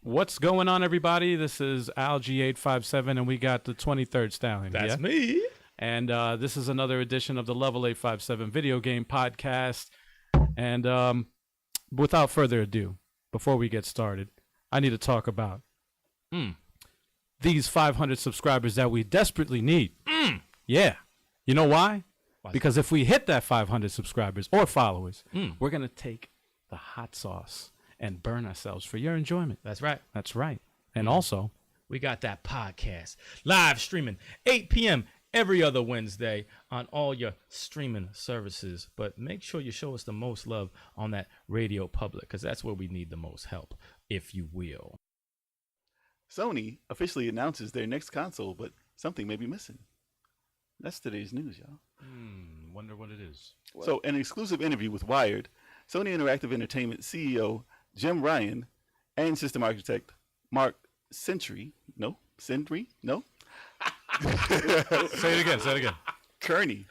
What's going on, everybody? This is Alg857, and we got the 23rd Stallion. That's me. And this is another edition of the Level 857 Video Game Podcast. And without further ado, before we get started, I need to talk about these 500 subscribers that we desperately need. Yeah. You know why? Because if we hit that 500 subscribers or followers, we're going to take the hot sauce and burn ourselves for your enjoyment. That's right. That's right. And also, we got that podcast live streaming 8 p.m. every other Wednesday on all your streaming services. But make sure you show us the most love on that radio public, because that's where we need the most help, if you will. Sony officially announces their next console, but something may be missing. That's today's news, y'all. wonder what it is. So, an exclusive interview with Wired, Sony Interactive Entertainment CEO Jim Ryan and system architect Mark Sentry, Say it again. Kearney.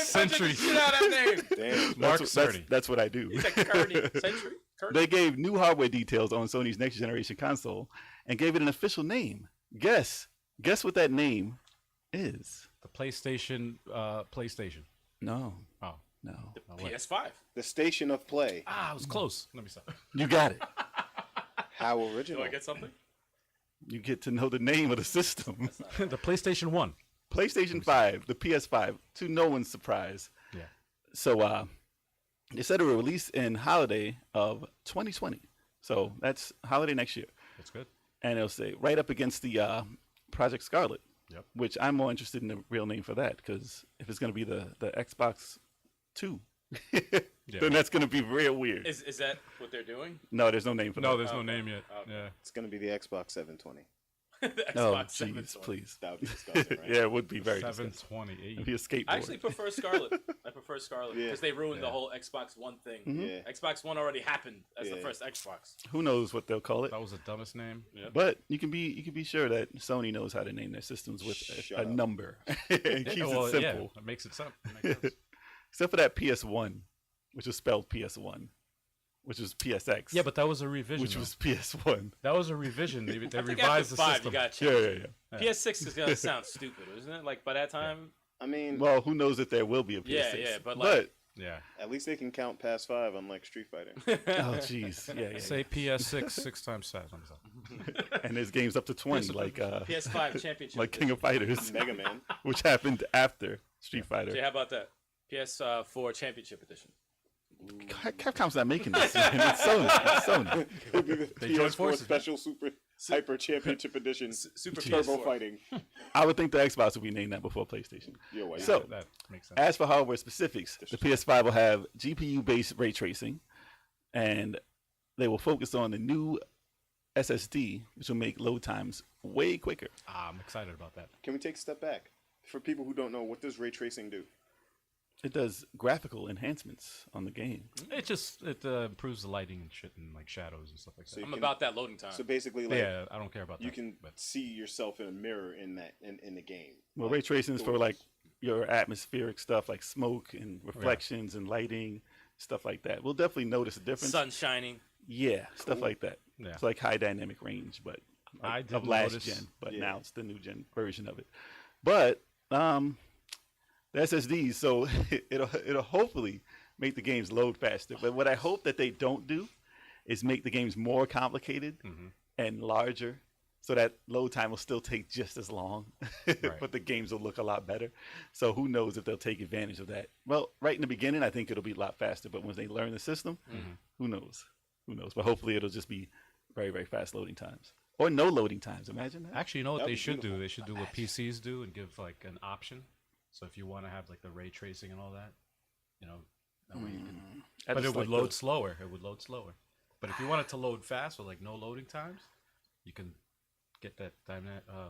Sentry. Shit out of that name. Damn, Mark Sentry. That's what I do. He's like Kearney. Sentry? Kearney? They gave new hardware details on Sony's next generation console and gave it an official name. Guess what that name is. The PlayStation. No. Oh. No. The PS5. The Station of Play. I was close. Let me stop. You got it. How original. Do I get something? You get to know the name of the system. The PlayStation 1. PlayStation 5, the PS5, to no one's surprise. Yeah. So they said it will release in holiday of 2020. So that's holiday next year. That's good. And it'll say right up against the Project Scarlet, Yep. which I'm more interested in the real name for that, because if it's going to be the Xbox 2, then that's going to be real weird. Is that what they're doing? No, there's no name for that. No, there's no name yet. Yeah. It's going to be the Xbox 720. The Oh, Xbox jeez, 720. please. That would be disgusting, right? Yeah, it would be very disgusting. 720. It'd be a skateboard. I actually prefer Scarlet. I prefer Scarlet because they ruined the whole Xbox One thing. Yeah. Xbox One already happened as the Yeah. first Xbox. Who knows what they'll call it? That was the dumbest name. Yeah. But you can be sure that Sony knows how to name their systems with Shut a up. number. It keeps it simple. Yeah, it makes it simple. Makes sense. Except for that PS1, which was spelled PS1, which was PSX. Yeah, but that was a revision. which though. was PS1. That was a revision. They I think revised the after 5, system. you got to Yeah, change. yeah, PS6 is gonna sound stupid, isn't it? Like by that time. I mean, Well, who knows if there will be a PS6? Yeah, but like- Yeah. at least they can count past 5, unlike Street Fighter. oh jeez, yeah. Say PS6 6 times 7. And there's games up to 20, like PS5 Championship. like King of Fighters, Mega Man. which happened after Street Fighter. Jay, how about that? PS4 Championship Edition. Capcom's not making this. Man. It's Sony. It's Sony. It'd be the They joined PS4 forces, Special Super Hyper Championship Edition. Super Turbo PS4. Fighting. I would think the Xbox would be named that before PlayStation. Yo, why you So- said That makes sense. As for hardware specifics, the PS5 will have GPU-based ray tracing, and they will focus on the new SSD, which will make load times way quicker. I'm excited about that. Can we take a step back? For people who don't know, what does ray tracing do? It does graphical enhancements on the game. It improves the lighting and shit and like shadows and stuff like that. So you I'm can- about that loading time. So basically, like, Yeah, I don't care about that. you can but see yourself in a mirror in that in the game. Well, ray tracing is for like your atmospheric stuff, like smoke and reflections and lighting, stuff like that. We'll definitely notice a difference. Sun shining. Yeah, stuff like that. Yeah. It's like high dynamic range, but I of didn't last notice- gen. But Yeah. now it's the new gen version of it. But the SSDs, so it'll hopefully make the games load faster. But what I hope that they don't do is make the games more complicated and larger, so that load time will still take just as long, but the games will look a lot better. So who knows if they'll take advantage of that? Well, right in the beginning, I think it'll be a lot faster. But when they learn the system, who knows? Who knows? But hopefully it'll just be very, very fast loading times. Or no loading times. Imagine that. Actually, you know what That'd they be should do? beautiful. They should do what PCs do and give like an option. So if you want to have like the ray tracing and all that, you know, that way you can. I But just it would like load slower. It would load slower. But if you want it to load fast with like no loading times, you can get that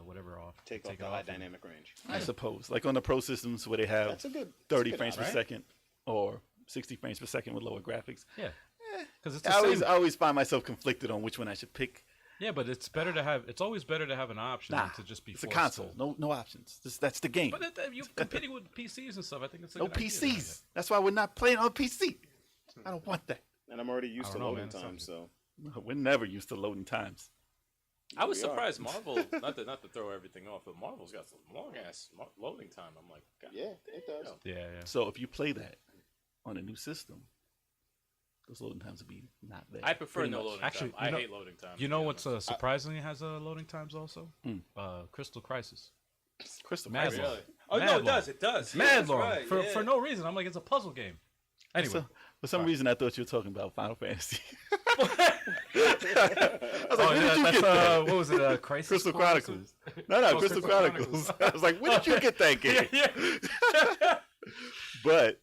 whatever off. Take off the high dynamic range. I suppose. Like on the Pro systems where they have That's a good 30 good frames per option. second or 60 frames per second with lower graphics. Yeah. Because it's I the same. always find myself conflicted on which one I should pick. Yeah, but it's better to have. It's always better to have an option Nah, than to just be. it's a forced console. No options. That's the game. But you're competing with PCs and stuff. I think it's a No good idea to have PCs. That's why we're not playing on PC. I don't want that. And I'm already used to don't know, loading man. It time, sounds so We're never used to loading times. I was we are. surprised Marvel, not to throw everything off, but Marvel's got some long ass loading time. I'm like, God, yeah, it does. damn. that. Yeah. So if you play that on a new system, those loading times would be not there. I prefer Pretty no much. loading Actually, time. I hate loading time. You to know be what's honest. surprisingly has loading times also? Crystal Crisis. Crystal Mad Crisis. long. Really? Oh Mad no, it long. does. It does. Yeah, Mad that's long right, for yeah. no reason. I'm like, it's a puzzle game. Anyway, So, for some reason, I thought you were talking about Final Fantasy. oh yeah, you that's get that? what was it? Crisis Crystal Core? Chronicles. No, Crystal Chronicles. I was like, where did you get that game? But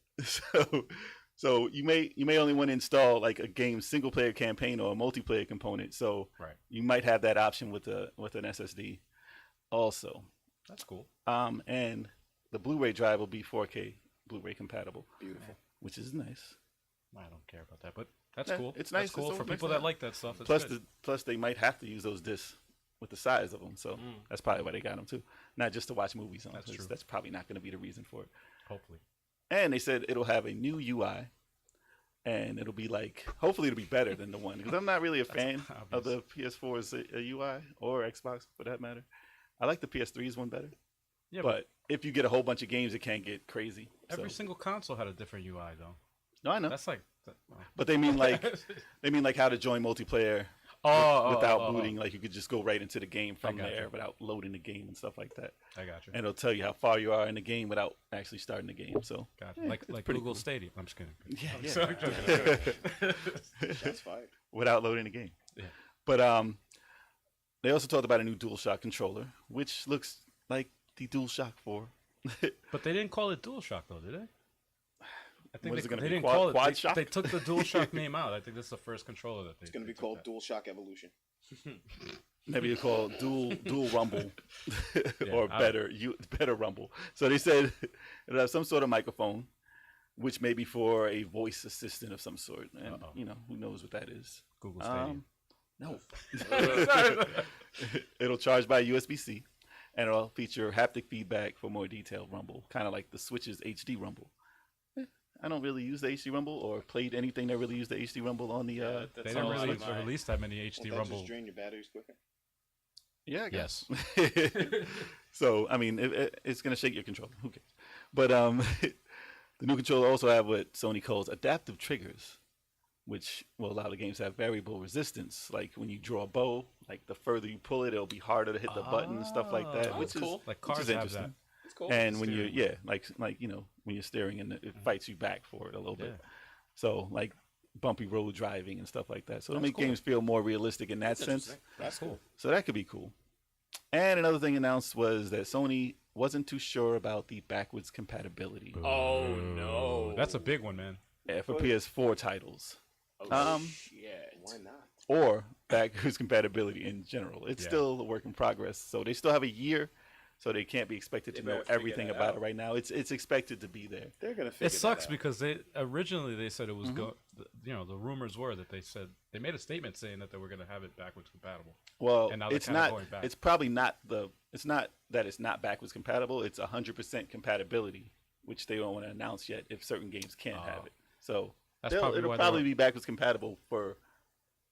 so you may only want to install like a game's single player campaign or a multiplayer component. So Right. you might have that option with an SSD also. That's cool. And the Blu-ray drive will be 4K Blu-ray compatible, Beautiful. which is nice. I don't care about that, but that's Yeah, cool. it's That's nice. It's cool always for nice people to that have. like that stuff. That's Plus, good. plus they might have to use those discs with the size of them. So that's probably why they got them too. Not just to watch movies on. That's 'cause true. That's probably not going to be the reason for it. Hopefully. And they said it'll have a new UI, and it'll be like, hopefully it'll be better than the one. Because I'm not really a fan of the PS4's UI or Xbox for that matter. I like the PS3's one better. Yeah, But if you get a whole bunch of games, it can get crazy. every So- single console had a different UI though. No, I know. That's like. But they mean like how to join multiplayer without booting. Like you could just go right into the game from got there you. without loading the game and stuff like that. I got you. And it'll tell you how far you are in the game without actually starting the game. So Got you. yeah, Like it's like pretty Google cool. Stadia. I'm just kidding. Yeah, That's fine. without loading the game. Yeah. But they also talked about a new DualShock controller, which looks like the DualShock 4. But they didn't call it DualShock though, did they? I think What is it gonna they be, didn't Quad- call it. Quad They, Shock? they took the DualShock name out. I think this is the first controller that they. It's going to be called DualShock Evolution. Maybe it's called dual rumble or I- better rumble. So they said it'll have some sort of microphone, which may be for a voice assistant of some sort. And you know, who knows what that is. Google Stadia. No. It'll charge by USB-C, and it'll feature haptic feedback for more detailed rumble, kind of like the Switch's HD rumble. I don't really use the HD rumble or played anything that really used the HD rumble on the. That They didn't sounds really like my- release that many Won't HD that Rumble. just drain your batteries quicker? Yeah, I guess. Yes. So I mean, it's gonna shake your controller. Who cares? But the new controller also have what Sony calls adaptive triggers, which will allow the games to have variable resistance. Like when you draw a bow, like the further you pull it, it'll be harder to hit the button and stuff like that. Oh, Which that's is cool. Like which cars is have interesting. that. It's cool. And when you're like you know when you're steering and it fights you back for it a little bit. Yeah. So like bumpy road driving and stuff like that. So it'll That's make cool. games feel more realistic in that sense. Interesting. That's cool. So that could be cool. And another thing announced was that Sony wasn't too sure about the backwards compatibility Oh no, That's a big one, man. for PS4 titles shit. Why not? or backwards compatibility in general. It's Yeah. still a work in progress. So they still have a year, so they can't be expected to They know better figure everything that about out. it right now. It's expected to be there. They're going to figure It sucks that out. because they originally they said it was Mm-hmm. the rumors were that they said they made a statement saying that they were going to have it backwards compatible. Well, And now they're it's kinda not. going back. It's probably not the. It's not that it's not backwards compatible. It's 100% compatibility, which they don't want to announce yet. If certain games can't have it, so That's probably it'll why they probably were- be backwards compatible for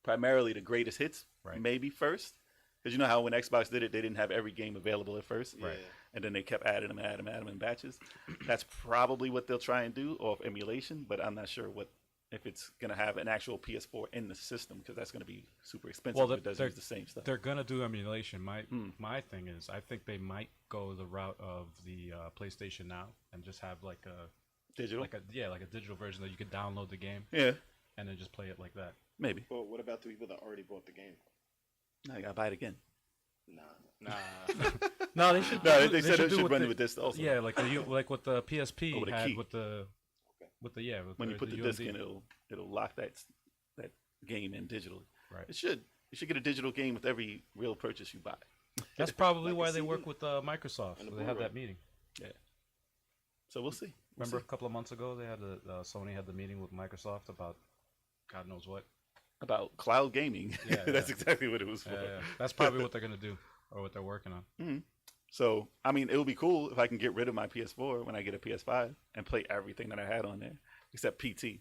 primarily the greatest hits, Right. maybe first. Because you know how when Xbox did it, they didn't have every game available at first, Right. And then they kept adding them in batches. That's probably what they'll try and do off emulation, but I'm not sure if it's going to have an actual PS4 in the system because that's going to be super expensive. Well, if it doesn't use the same stuff. They're gonna do emulation. My thing is, I think they might go the route of the PlayStation Now and just have like a Digital, like a digital version that you could download the game yeah, and then just play it like that. maybe. But what about the people that already bought the game? Now I got to buy it again. Nah. No, they should. No, they said it do should what run they- with this also. Yeah, like what the PSP Oh, with a had key. with the When you put the disc UMD. in, it'll lock that game in digitally. Right. It should. You should get a digital game with every real purchase you buy. That's probably Like a why they CD. work with Microsoft. And a They had Blu-ray. that meeting. Yeah. So we'll see. Remember a couple of months ago, they had Sony had the meeting with Microsoft about God knows what. about cloud gaming. Yeah, That's exactly what it was for. Yeah. That's probably what they're gonna do, or what they're working on. So, I mean, it would be cool if I can get rid of my PS4 when I get a PS5 and play everything that I had on there, except PT.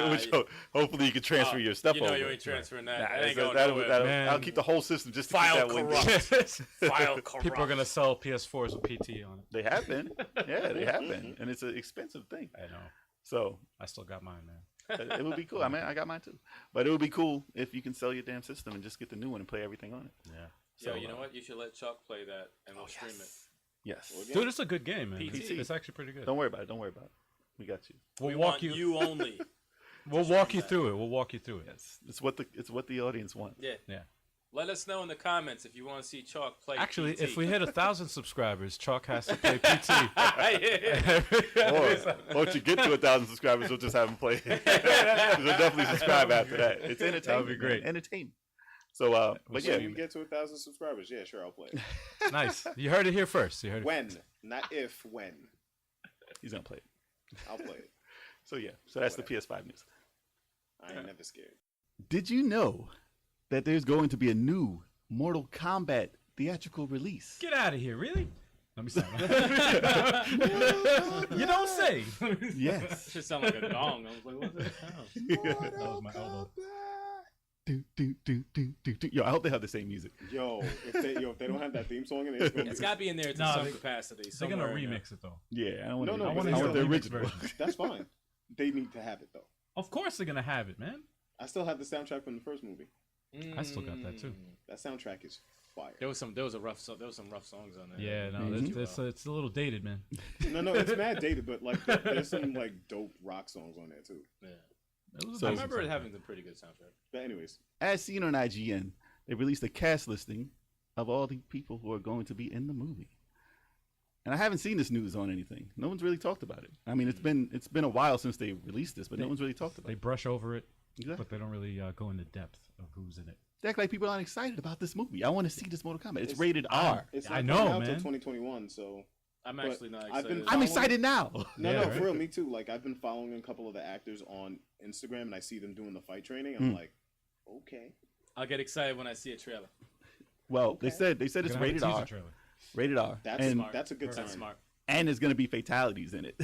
Which hopefully you can transfer your stuff over. You ain't transferring that. Nah, That ain't going nowhere. I'll keep the whole system just to File keep that one. corrupt. File corrupt. People are gonna sell PS4s with PT on it. They have been. Yeah, they have been. And it's an expensive thing. I know. So I still got mine, man. it would be cool. I mean, I got mine too. But it would be cool if you can sell your damn system and just get the new one and play everything on it. Yeah. So, you know what? You should let Chuck play that, and we'll stream it. Yes. Dude, it's a good game, man. PT. It's actually pretty good. Don't worry about it. Don't worry about it. We got you. We want you only. We'll walk you through it. We'll walk you through it. Yes. It's what the audience wants. Yeah. Yeah. Let us know in the comments if you want to see Chalk play. Actually, PT. if we hit 1,000 subscribers, Chalk has to play PT. Yeah. Or once you get to 1,000 subscribers, we'll just have them play. We'll definitely subscribe after that. It's entertainment. That would be great. Man. Entertainment. So, but yeah, When we get to 1,000 subscribers, yeah, sure, I'll play. Nice. You heard it here first. You heard it. When, not if, when. he's gonna play it. I'll play it. So yeah, so that's the PS5 news. I ain't never scared. Did you know that there's going to be a new Mortal Kombat theatrical release? Get out of here. Really? Let me stop. You don't say. Yes. Should sound like a gong. I was like, what's that sound? That was my elbow. Yo, I hope they have the same music. Yo, if they don't have that theme song in it, it's gonna It's be. got to be in there to No, some they- capacity. They're gonna somewhere in there. remix it though. Yeah, I don't want No, no, I I want wanna hear the the remix original. version. That's fine. They need to have it though. Of course they're gonna have it, man. I still have the soundtrack from the first movie. I still got that too. That soundtrack is fire. There was some rough songs on there. Yeah, no, Mhm. it's a little dated, man. No, it's mad dated, but like there's some like dope rock songs on there too. Yeah. It was a So- I decent remember it song. having a pretty good soundtrack. But anyways, As seen on IGN, they released a cast listing of all the people who are going to be in the movie. And I haven't seen this news on anything. No one's really talked about it. I mean, it's been a while since they released this, but no one's really talked about They it. brush over it, Exactly. but they don't really go into depth of who's in it. They act like people aren't excited about this movie. I want to see this Mortal Kombat. It's rated R. it's I not know, coming out man. till 2021, so I'm But actually not I've excited. been I'm following- excited now. No, Yeah, no, right? for real, me too. Like I've been following a couple of the actors on Instagram, and I see them doing the fight training. I'm like, okay. I'll get excited when I see a trailer. Well, they said it's They're gonna have a rated teaser R. trailer. Rated R. That's and smart. That's a good sign. That's smart. and there's gonna be fatalities in it.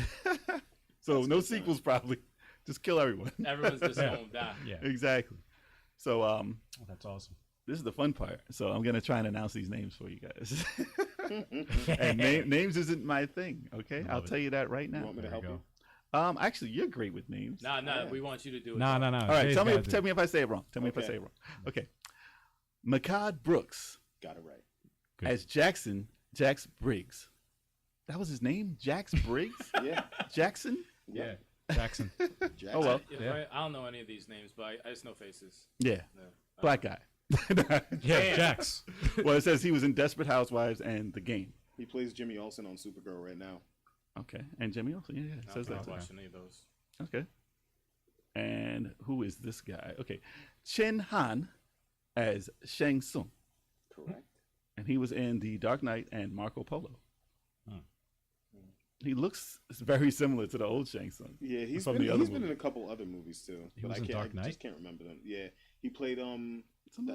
So That's no good sign. sequels probably. Just kill everyone. Everyone's just going to die. Yeah, Exactly. So that's awesome. this is the fun part. So I'm gonna try and announce these names for you guys. And names isn't my thing. Okay, I'll it. tell you that right You now. want me to There we help go. you? Actually, you're great with names. Nah, Yeah. we want you to do it. No. All right, Jay's tell me gotta do it. if I say it wrong. Tell me if I Okay. say it wrong. Okay. Makad Brooks Got it right. Good. as Jax Briggs. That was his name? Jax Briggs? Yeah. Jackson? Yeah, Jackson. Jackson. Oh well. Yeah, I don't know any of these names, but I just know faces. Yeah. No. Black guy. Yeah, Jax. Well, it says he was in Desperate Housewives and The Game. He plays Jimmy Olsen on Supergirl right now. Okay. And Jimmy Olsen. Yeah, it I'm says not that. watching any of those. Okay. And who is this guy? Okay. Chen Han as Shang Tsung. Correct. And he was in The Dark Knight and Marco Polo. He looks very similar to the old Shang Tsung. Yeah, he's From been the other he's been movie. in a couple other movies too. He but was I in can't Dark I Knight? just can't remember them. Yeah. He played the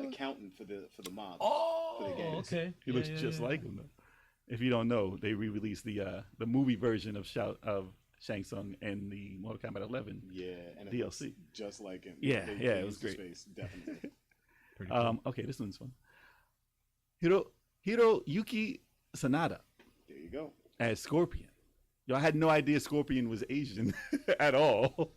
accountant for the mob. Oh, For the games. okay. He looks just like him though. If you don't know, they re-released the movie version of Shang Tsung and the Mortal Kombat 11. Yeah, and it DLC. looks just like him. Yeah, They yeah, it was used his great. face, definitely. Pretty cool. Okay, this one's fun. Yuki Sanada There you go. as Scorpion. Yo, I had no idea Scorpion was Asian at all.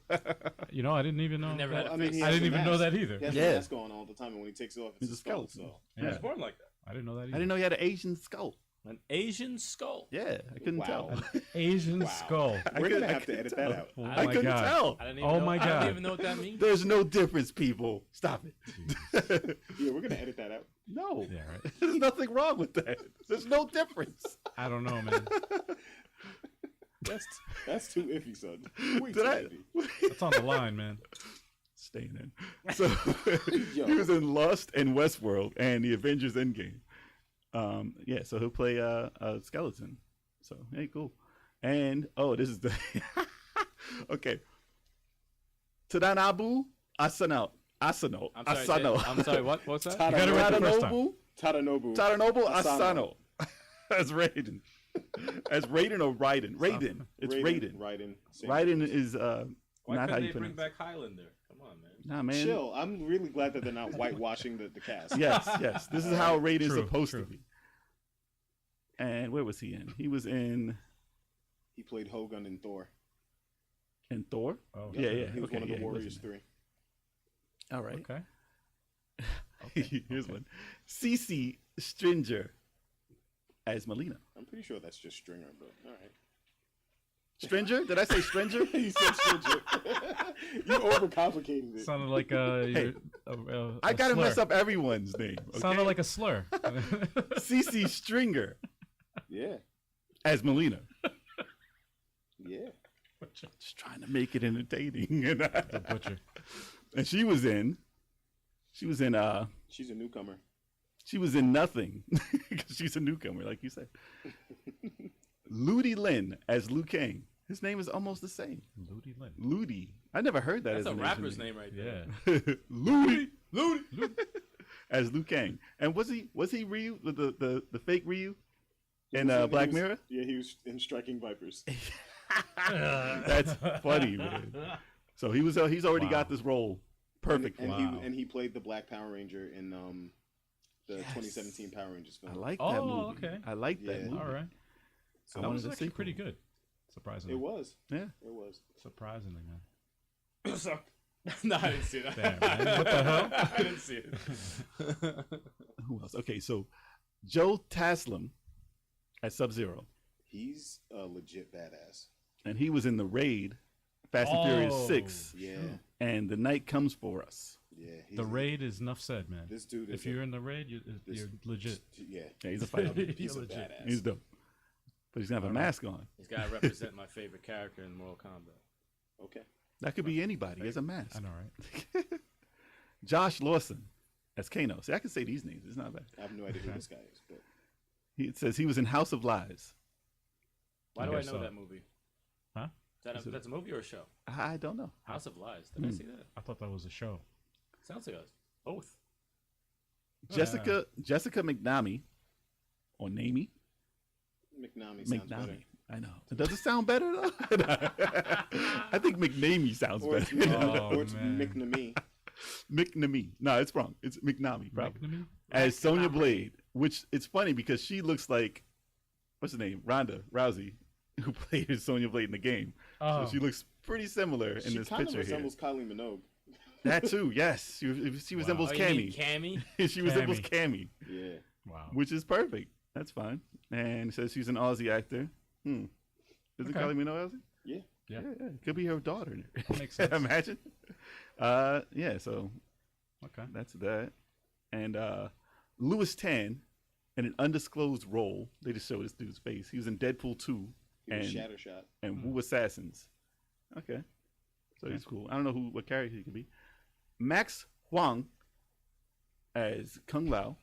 You know, I didn't even know. Never had a I mean, face. he I has didn't the even know mask. that either. He has Yeah. the mask on all the time, and when he takes it off, it's He's a a skull. skeleton. So I was Yeah. born like that. I didn't know that either. I didn't know he had an Asian skull. An Asian skull. Yeah, I couldn't Wow. tell. Asian Wow. skull. I we're couldn't- gonna I have to couldn't edit tell. that out. Oh I my couldn't God. tell. I didn't even Oh know, my I God. didn't even know what that means. There's no difference, people. Stop it. Yeah, we're gonna edit that out. No. Yeah, right. There's nothing wrong with that. There's no difference. I don't know, man. That's too iffy, son. Way Did too I? iffy. That's on the line, man. Staying in. So Yo. he was in Lost and Westworld and the Avengers Endgame. Yeah, so he'll play a skeleton. So hey, cool. And this is the okay. Tadanabu Asano. I'm sorry, Asano. I'm sorry. What's that? You got it right the first time. Tadanobu Asano. As Raiden. As Raiden or Raiden? Raiden. It's Raiden. Raiden is Why not how couldn't you they bring pronounce it. back Highlander? Come on, man. Nah, man. Chill. I'm really glad that they're not whitewashing the cast. Yes. This is how Raiden's True, supposed true. to be. And where was he in? He was in He played Hogun in Thor. Thor. Oh, Yeah. He was one of the he was Warriors in there. 3. All right. Okay. Here's one. Cece Stringer as Melina. I'm pretty sure that's just Stringer, but all right. Stringer? Did I say Stringer? He said Stringer. You overcomplicated it. Sounded like Hey, a I gotta slur. mess up everyone's name. Okay? Sounded like a slur. Cece Stringer Yeah. as Melina. Yeah. Just trying to make it entertaining. The butcher. And she was in She's a newcomer. she was in nothing. 'Cause she's a newcomer, like you said. Ludi Lin as Liu Kang. His name is almost the same. Ludi Lin. Ludi. I never heard that That's as a an rapper's Asian name right there. Yeah. Ludi as Liu Kang. And was he Ryu, the fake Ryu in Black Mirror? Yeah, he was in Striking Vipers. That's funny, man. So he's already got this role perfect. And he played the Black Power Ranger in the 2017 Power Rangers film. I like that movie. Oh, okay. I like that Yeah. movie. All right. So That I was wanted to actually see pretty good. Surprisingly. It was. Yeah. It was. Surprisingly, man. So- no, I didn't see that. Damn, man. What the hell? I didn't see it. Who else? Okay, so Joe Taslim at Sub-Zero. He's a legit badass. And he was in the Raid, Fast and Furious Oh, 6, Yeah. and The Night Comes For Us. Yeah. The raid is enough said, man. This dude is If you're in the raid, you're legit. Yeah. Yeah, he's a fighter. He's a legit. badass. He's dope. But he's gonna have a mask on. He's got to represent my favorite character in Mortal Kombat. Okay. That could be anybody. He has a mask. I know, right? Josh Lawson as Kano. See, I can say these names. It's not bad. I have no idea who this guy is, but It says he was in House of Lies. Why do Okay, I know so- that movie? Huh? That's a movie or a show? I don't know. House of Lies. Did I see that? I thought that was a show. Sounds like us. Both. Jessica McNamee, or Namey. McNamee sounds better. McNamee. I know. Does it sound better though? I think McNamee sounds Or it's, better. Oh, or it's man. McNamee. McNamee. No, it's wrong. It's McNamee, probably. McNamee? As Sonya Blade, which it's funny because she looks like, what's her name? Ronda Rousey, who played Sonya Blade in the game. Oh. So she looks pretty similar in She this kind of picture here. resembles Kylie Minogue. That too, yes. She resembles Oh, you mean Cammy. Cammy? She resembles Cammy, Yeah. Wow. which is perfect. That's fine. And it says she's an Aussie actor. Is it Okay. Kylie Minogue Aussie? Yeah. Yeah. Yeah. Could be her daughter. Makes sense. Imagine. Yeah, so Okay. that's that. And Louis Tan in an undisclosed role. They just showed this dude's face. He was in Deadpool 2 He was and Shattershot. Wu Assassins. Okay. So he's cool. I don't know what character he could be. Max Huang as Kung Lao.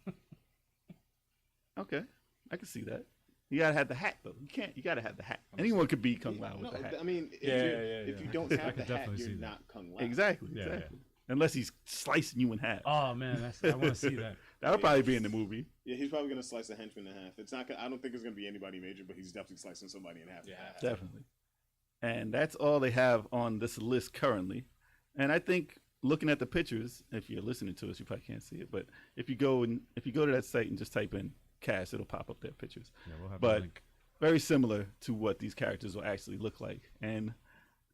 Okay. I can see that. You gotta have the hat though. You gotta have the hat. Anyone could be Kung Lao with No, the hat. I mean, if, Yeah, if you don't have could the hat, definitely you're see that. not Kung Lao. Exactly. Yeah, Exactly. Unless he's slicing you in half. Oh man, I want to see that. That would probably be in the movie. Yeah, he's probably gonna slice a henchman in half. It's not. I don't think it's gonna be anybody major, but he's definitely slicing somebody in half. Yeah. Definitely. And that's all they have on this list currently. And I think looking at the pictures, if you're listening to us, you probably can't see it, but if you go to that site and just type in cast, it'll pop up their pictures. Yeah, we'll have But the link. very similar to what these characters will actually look like. And I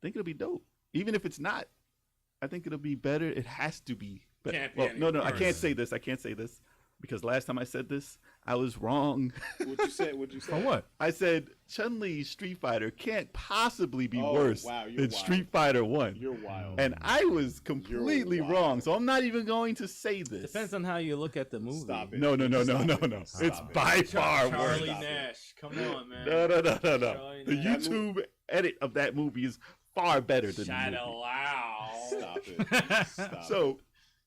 think it'll be dope. Even if it's not, I think it'll be better. It has to be better. Can't be Well, any no, I worse. can't say this. I can't say this because last time I said this, I was wrong. What'd you say? What'd you say? For what? I said Chun-Li's Street Fighter can't possibly be Oh, worse wow, you're than wild. Street Fighter 1. You're wild. And I was completely You're wild. wrong. So I'm not even going to say this. Depends on how you look at the movie. Stop it. No. Stop it. It's Stop it. by far worse. Charlie Stop it. Nash. Come on, man. No. Charlie The Nash. YouTube edit of that movie is far better than the Shout movie. aloud. Stop it. Stop So, it.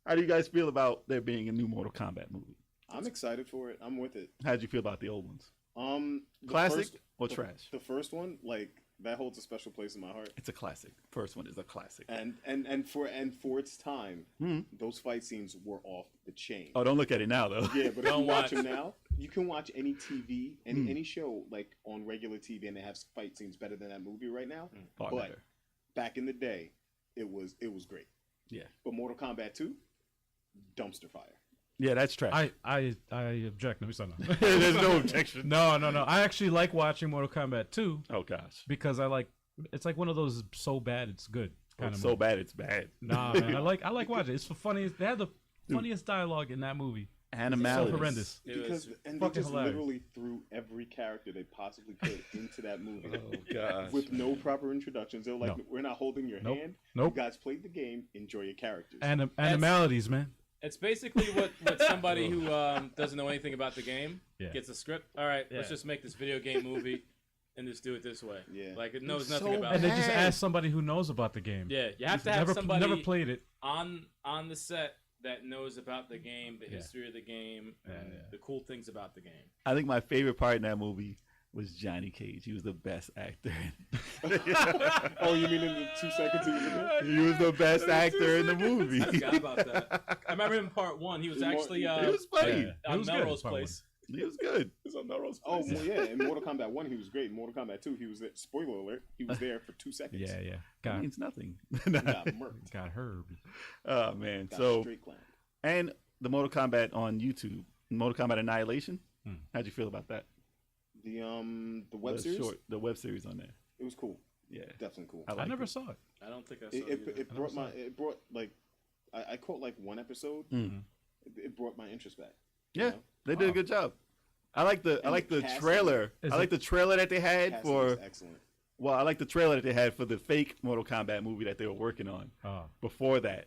how do you guys feel about there being a new Mortal Kombat movie? I'm excited for it. I'm with it. How'd you feel about the old ones? The Classic first- or trash? The first one, like that holds a special place in my heart. It's a classic. First one is a classic. And for its time, those fight scenes were off the chain. Oh, don't look at it now though. Yeah, but if you watch them now, you can watch any TV, any show like on regular TV, and they have fight scenes better than that movie right now. Far But better. back in the day, it was great. Yeah. But Mortal Kombat 2, dumpster fire. Yeah, that's trash. I object. Let me start now. There's no objection. No. I actually like watching Mortal Kombat 2 Oh gosh. because it's like one of those so bad it's good kind of. So bad it's bad. Nah, man, I like watching it. It's the funniest. They had the funniest dialogue in that movie. Animalities. So horrendous. Because they fucking just hilarious. literally threw every character they possibly could into that movie. Oh gosh. With no proper introductions. They were like, No. we're not holding your Nope. hand. Nope. You guys played the game. Enjoy your characters. Animalities, man. It's basically what somebody who doesn't know anything about the game gets a script. All right, let's just make this video game movie and just do it this way. Yeah. Like it knows It's nothing so about And it. they just ask somebody who knows about the game. Yeah, you have to have somebody never played it. on the set that knows about the game, the history of the game, and the cool things about the game. I think my favorite part in that movie was Johnny Cage. He was the best actor. Oh, you mean in the 2 seconds he was in there? He was the best actor in the movie. I forgot about that. I remember in part 1, he was actually He was funny. Yeah. on It was good, Melrose part Place. He was good. It's on Melrose Place. Oh, well, yeah. In Mortal Kombat 1, he was great. In Mortal Kombat 2, he was there. Spoiler alert. He was there for 2 seconds. Yeah. That Got means nothing. Got murked. got Herb. Oh man. Got So straight clown. and the Mortal Kombat on YouTube, Mortal Kombat Annihilation. How'd you feel about that? The web series? The web series on there. It was cool. Yeah. Definitely cool. I I liked never it. saw it. I don't think I saw it. It brought like I caught like one episode. It brought my interest back. Yeah, know? they did a good job. I like the the casting trailer. I like the trailer that they had Casting for. was excellent. Well, I like the trailer that they had for the fake Mortal Kombat movie that they were working on. Oh. Before that,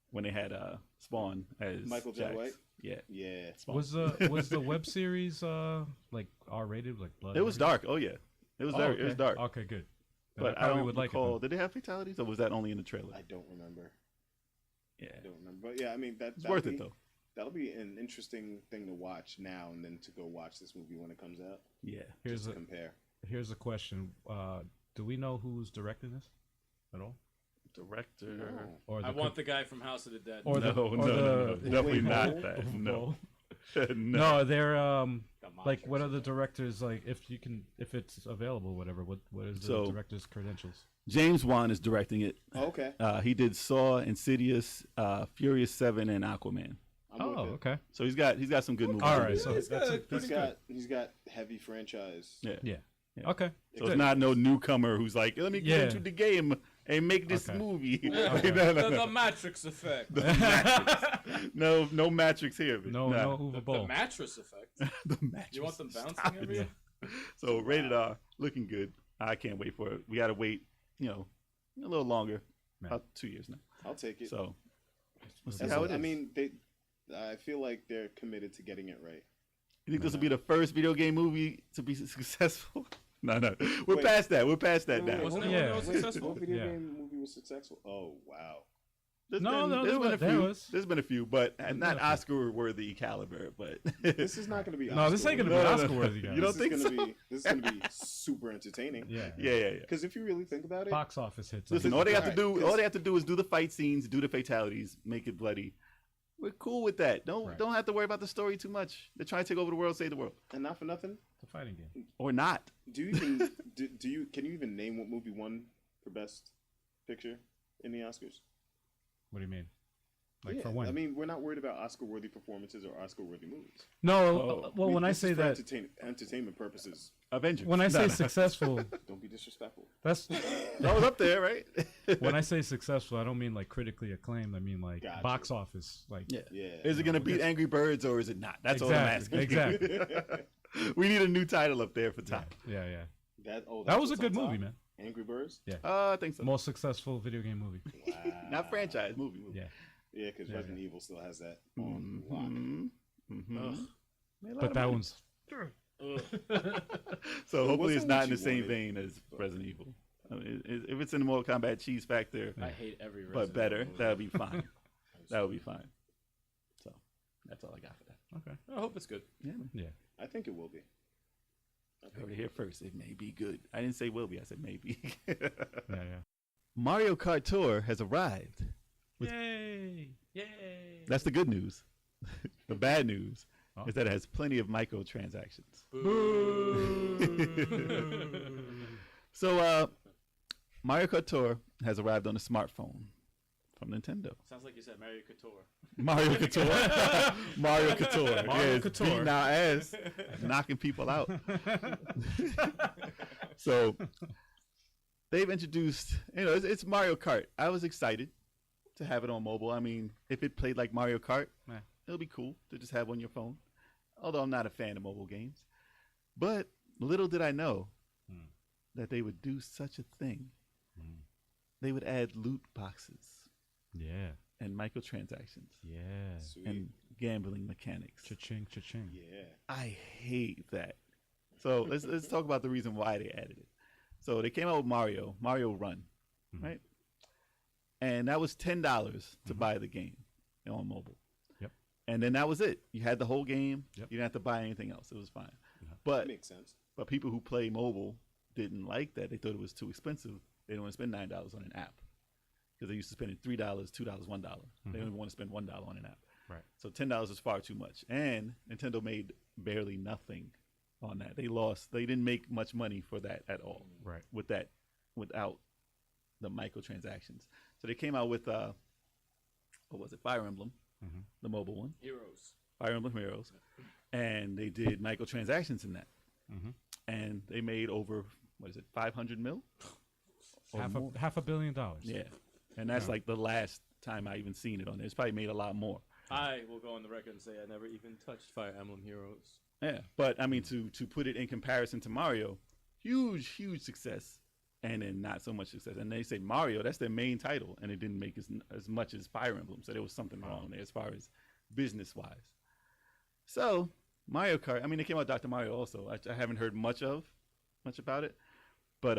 when they had Spawn as Michael J. Jax. White? Yeah, Yeah. Spawn. Was the web series like R-rated, like blood? It was and everything? dark. Oh yeah, it was Oh, dark. It was okay. dark. Okay, good. Then But I probably don't would like recall. it. Did they have fatalities, or was that only in the trailer? I don't remember. Yeah, I don't remember. But yeah, I mean it's worth it though. That'll be an interesting thing to watch now, and then to go watch this movie when it comes out. Yeah. Here's a Compare. here's a question. Do we know who's directing this at all? Director. Or I want the guy from House of the Dead. or the No, or no, no, the definitely Wait, not no. that. No. no. No, they're Got like monsters. what are the directors like if it's available, whatever. What is the So- director's credentials? James Wan is directing it. Oh, okay. He did Saw, Insidious, Furious 7, and Aquaman. I'm with it. Okay. So he's got some good movies. All in right, there. so that's He's got heavy franchise. yeah. yeah. Yeah. Okay. So it's not no newcomer who's like, let me get Yeah. into the game and make this Okay. movie. Okay. no, no, The no. Matrix effect. no Matrix here. but No, nah. no Uwe The Boll. mattress effect. the Matrix. You want them Stop bouncing it. every year? So rated R, looking good. I can't wait for it. We got to wait, a little longer. Man. About 2 years now. I'll take it. So we'll see That's how what- it is. I mean, I feel like they're committed to getting it right. You think this will be the first video game movie to be successful? No. We're Wait. past that. We're past that now. Wasn't it Yeah. one that was successful? What video Yeah. game movie was successful? Oh wow. There's No, been, no, there's there been was- a there few. was. There's been a few, but not been a few. Oscar-worthy caliber. But This is not going to be. No, this ain't gonna be No, no, no. Oscar worthy, guys. You don't think so? This is going to be super entertaining. Yeah. yeah. Because if you really think about it, Box office hits. Listen, I all think. they have to Alright, do, 'cause- all they have to do is do the fight scenes, do the fatalities, make it bloody. We're cool with that. Don't have to worry about the story too much. They're trying to take over the world, save the world, and not for nothing, It's a fighting game. or not. do you even can you even name what movie won for best picture in the Oscars? What do you mean? Like Yeah, for when? I mean, we're not worried about Oscar-worthy performances or Oscar-worthy movies. no. Well, when I This is say for that, entertainment purposes. Avengers. when I No, say no. successful, Don't be disrespectful. that's that was up there, right? when I say successful. I don't mean like critically acclaimed. I mean like Gotcha. box office. Like Yeah. Yeah. Is it going to beat Angry Birds or is it not? That's all I'm asking. Exactly. We need a new title up there for top. Yeah. That That was a what's good on movie, top? man. Angry Birds. Yeah. I think so. Most successful video game movie. Not franchise, movie. Yeah. Yeah, because Resident Evil still has that on Mm-hmm. lock. But that one's So hopefully it's wasn't not what in the you same wanted. vein as Resident Evil. I mean, if it's in the Mortal Kombat cheese factor, I hate every but Resident better, Evil movie. that would be fine. That would be fine. So that's all I got for that. okay. I hope it's good. Yeah, man. Yeah. I think it will be. You heard it here first. It may be good. I didn't say will be. I said maybe. Yeah. Mario Kart Tour has arrived. Yay! That's the good news. The bad news is that it has plenty of microtransactions. So, Mario Kart Tour has arrived on a smartphone from Nintendo. Sounds like you said Mario Couture. Mario Couture. Mario Couture. Mario It's Couture. beating our ass, knocking people out. So they've introduced, it's Mario Kart. I was excited to have it on mobile. I mean, if it played like Mario Kart, it'll be cool to just have on your phone. Although I'm not a fan of mobile games. But little did I know that they would do such a thing. They would add loot boxes. Yeah. And microtransactions. Yeah. Sweet. And gambling mechanics. Cha-ching, cha-ching. Yeah. I hate that. So let's talk about the reason why they added it. So they came out with Mario Run, right? And that was $10 to buy the game on mobile. Yep. And then that was it. You had the whole game. Yep. You didn't have to buy anything else. It was fine. Yeah. But Makes sense. But people who play mobile didn't like that. They thought it was too expensive. They didn't want to spend $9 on an app because they used to spend $3, $2, $1. They don't even want to spend $1 on an app. Right. So $10 is far too much. And Nintendo made barely nothing on that. They lost. They didn't make much money for that at all. Right. Without the microtransactions. So they came out with what was it? Fire Emblem, the mobile one. Heroes. Fire Emblem Heroes, and they did microtransactions in that, and they made over 500 mil. Or more. Half a $1 billion. Yeah, and that's like the last time I even seen it on there. It's probably made a lot more. I will go on the record and say I never even touched Fire Emblem Heroes. Yeah, but I mean to put it in comparison to Mario, huge success, and then not so much success. And they say Mario, that's their main title, and it didn't make as much as Fire Emblem. So there was something wrong there as far as business wise. So Mario Kart, I mean, they came out Dr. Mario also. I haven't heard much about it, but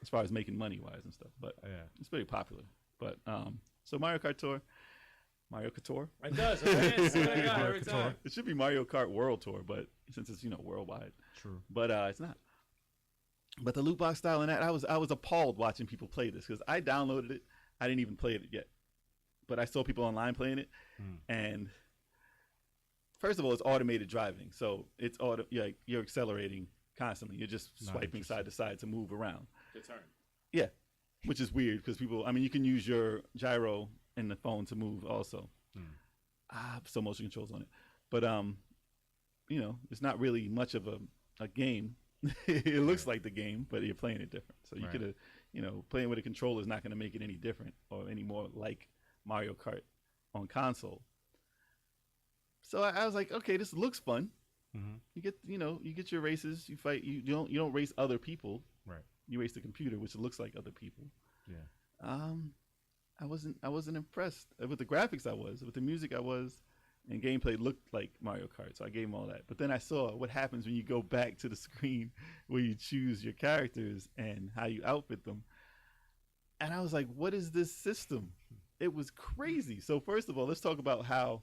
as far as making money wise and stuff, but it's pretty popular. But so Mario Kart Tour, Mario Couture. It does. Every time. It should be Mario Kart World Tour, but since it's worldwide, True. But it's not. But the loot box style and that, I was appalled watching people play this because I downloaded it. I didn't even play it yet, but I saw people online playing it, and first of all, it's automated driving, so it's you're accelerating constantly. You're just swiping side to side to move around. Good turn. Yeah, which is weird because people. I mean, you can use your gyro in the phone to move also. So motion controls on it, but it's not really much of a game. It looks like the game, but you're playing it different. So you could have, playing with a controller is not going to make it any different or any more like Mario Kart on console. So I was like, okay, this looks fun. You get your races. You fight. You don't race other people. Right. You race the computer, which looks like other people. Yeah. I wasn't impressed with the graphics. I was with the music. I was. And gameplay looked like Mario Kart, so I gave him all that. But then I saw what happens when you go back to the screen where you choose your characters and how you outfit them. And I was like, what is this system? It was crazy. So first of all, let's talk about how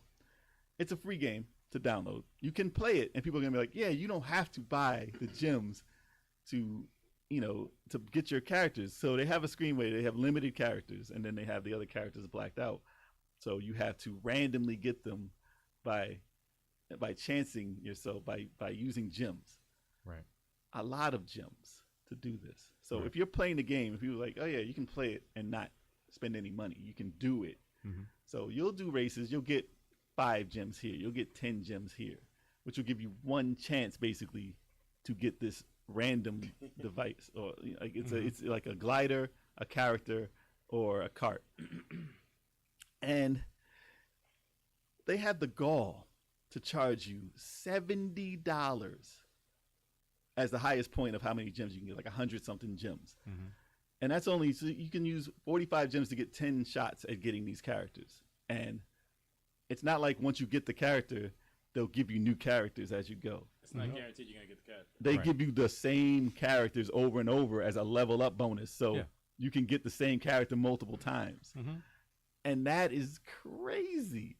it's a free game to download. You can play it, and people are going to be like, yeah, you don't have to buy the gems to get your characters. So they have a screen where they have limited characters, and then they have the other characters blacked out. So you have to randomly get them by chancing yourself by using gems. Right. A lot of gems to do this. So if you're playing the game, if you're like, oh yeah, you can play it and not spend any money. You can do it. So you'll do races. You'll get 5 gems here. You'll get 10 gems here, which will give you one chance basically to get this random device. Or like it's like a glider, a character, or a cart. And they had the gall to charge you $70 as the highest point of how many gems you can get, like 100-something gems. And that's only, so you can use 45 gems to get 10 shots at getting these characters. And it's not like once you get the character, they'll give you new characters as you go. It's not guaranteed you're going to get the character. They give you the same characters over and over as a level up bonus. So you can get the same character multiple times. And that is crazy.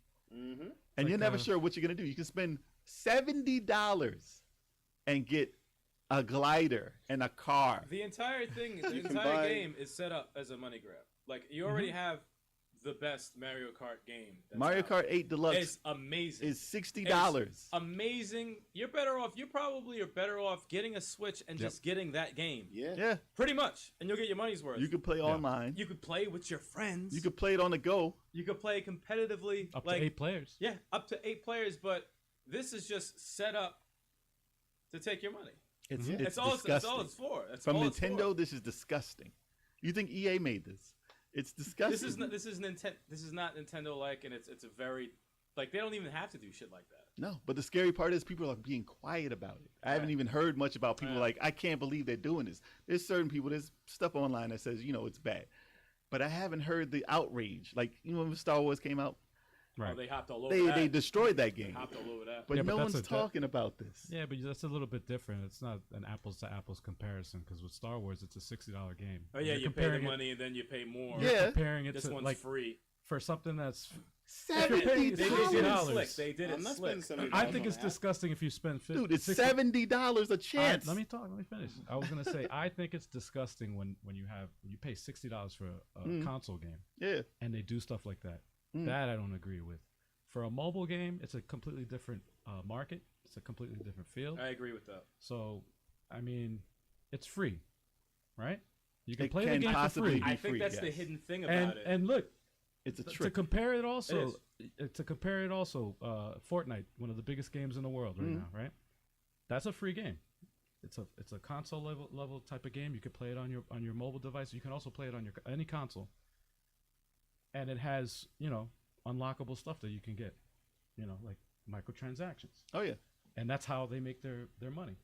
And you're never sure what you're going to do. You can spend $70 and get a glider and a car. The entire thing, the can entire buy- game is set up as a money grab. Like you already have the best Mario Kart game. That's Mario out. Kart 8 Deluxe It's amazing. is $60. It's amazing. You're better off. You probably are better off getting a Switch and just getting that game. Yeah. Yeah, Pretty much, and you'll get your money's worth. you could play online. You could play with your friends. You could play it on the go. You could play competitively. Up like, to 8 players. Yeah, up to 8 players. But this is just set up to take your money. It's That's all. disgusting. That's all it's for. That's From all it's for. Nintendo, this is disgusting. You think EA made this? It's disgusting. This is not Nintendo like, and it's a very like they don't even have to do shit like that. No, but the scary part is people are being quiet about it. I haven't even heard much about people like, I can't believe they're doing this. There's certain people, there's stuff online that says, it's bad. But I haven't heard the outrage. Like, when Star Wars came out, Right. Oh, they hopped all over that. they destroyed that game. hopped all over that. But Yeah, but no that's one's talking about this. Yeah, but that's a little bit different. It's not an apples to apples comparison because with Star Wars, it's a $60 game. Oh yeah, You're you pay the comparing it- money and then you pay more. Yeah. You're comparing it This to one's like free. for something that's $70. paying- They did it $60. slick. They did I'm it not slick. spending $70 I think on it's an app. disgusting if you spend 50. Dude, it's 60 $70 a chance. Let me finish. I was gonna say I think it's disgusting when you pay $60 for a console game Yeah. and they do stuff like that. That I don't agree with. For a mobile game, it's a completely different market. It's a completely different field. I agree with that. So, I mean, it's free, right? You can It play can the game for possibly free. be I think free, that's the yes. hidden thing about it. And look, It's a to trick. compare it also, It Fortnite, one of the biggest games in the world right now, right? That's a free game. It's a console level type of game. You can play it on your mobile device. You can also play it on any console. And it has, unlockable stuff that you can get, like microtransactions. Oh, yeah. And that's how they make their money.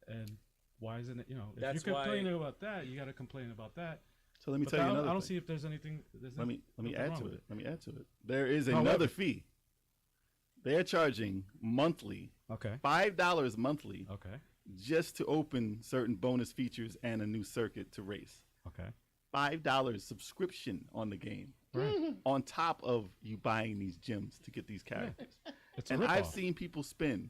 And why isn't it, if That's you're complaining why- about that, you got to complain about that. So let me But tell you I another don't thing. see if there's anything. Let me nothing add wrong to with it. Let me add to it. There is However- another fee. They're charging monthly, Okay. $5 monthly, Okay. just to open certain bonus features and a new circuit to race. Okay. $5 subscription on the game, Right. on top of you buying these gems to get these characters. It's a And I've ripoff. seen people spend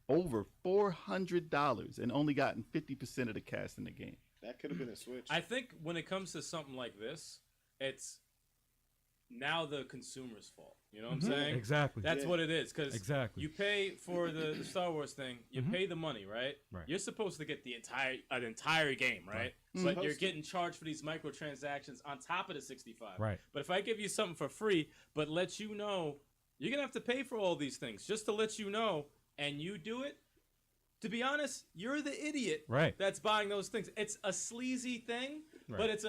over $400 and only gotten 50% of the cast in the game. That could have been a Switch. I think when it comes to something like this, it's now the consumer's fault. You know what I'm saying? Exactly. That's Yeah. what it is. Because Exactly. you pay for the Star Wars thing, you pay the money, right? Right. You're supposed to get an entire game, right? But Supposed you're to. getting charged for these microtransactions on top of the 65. Right. But if I give you something for free, but let you know you're gonna have to pay for all these things, just to let you know, and you do it. To be honest, you're the idiot Right. that's buying those things. It's a sleazy thing, Right. but it's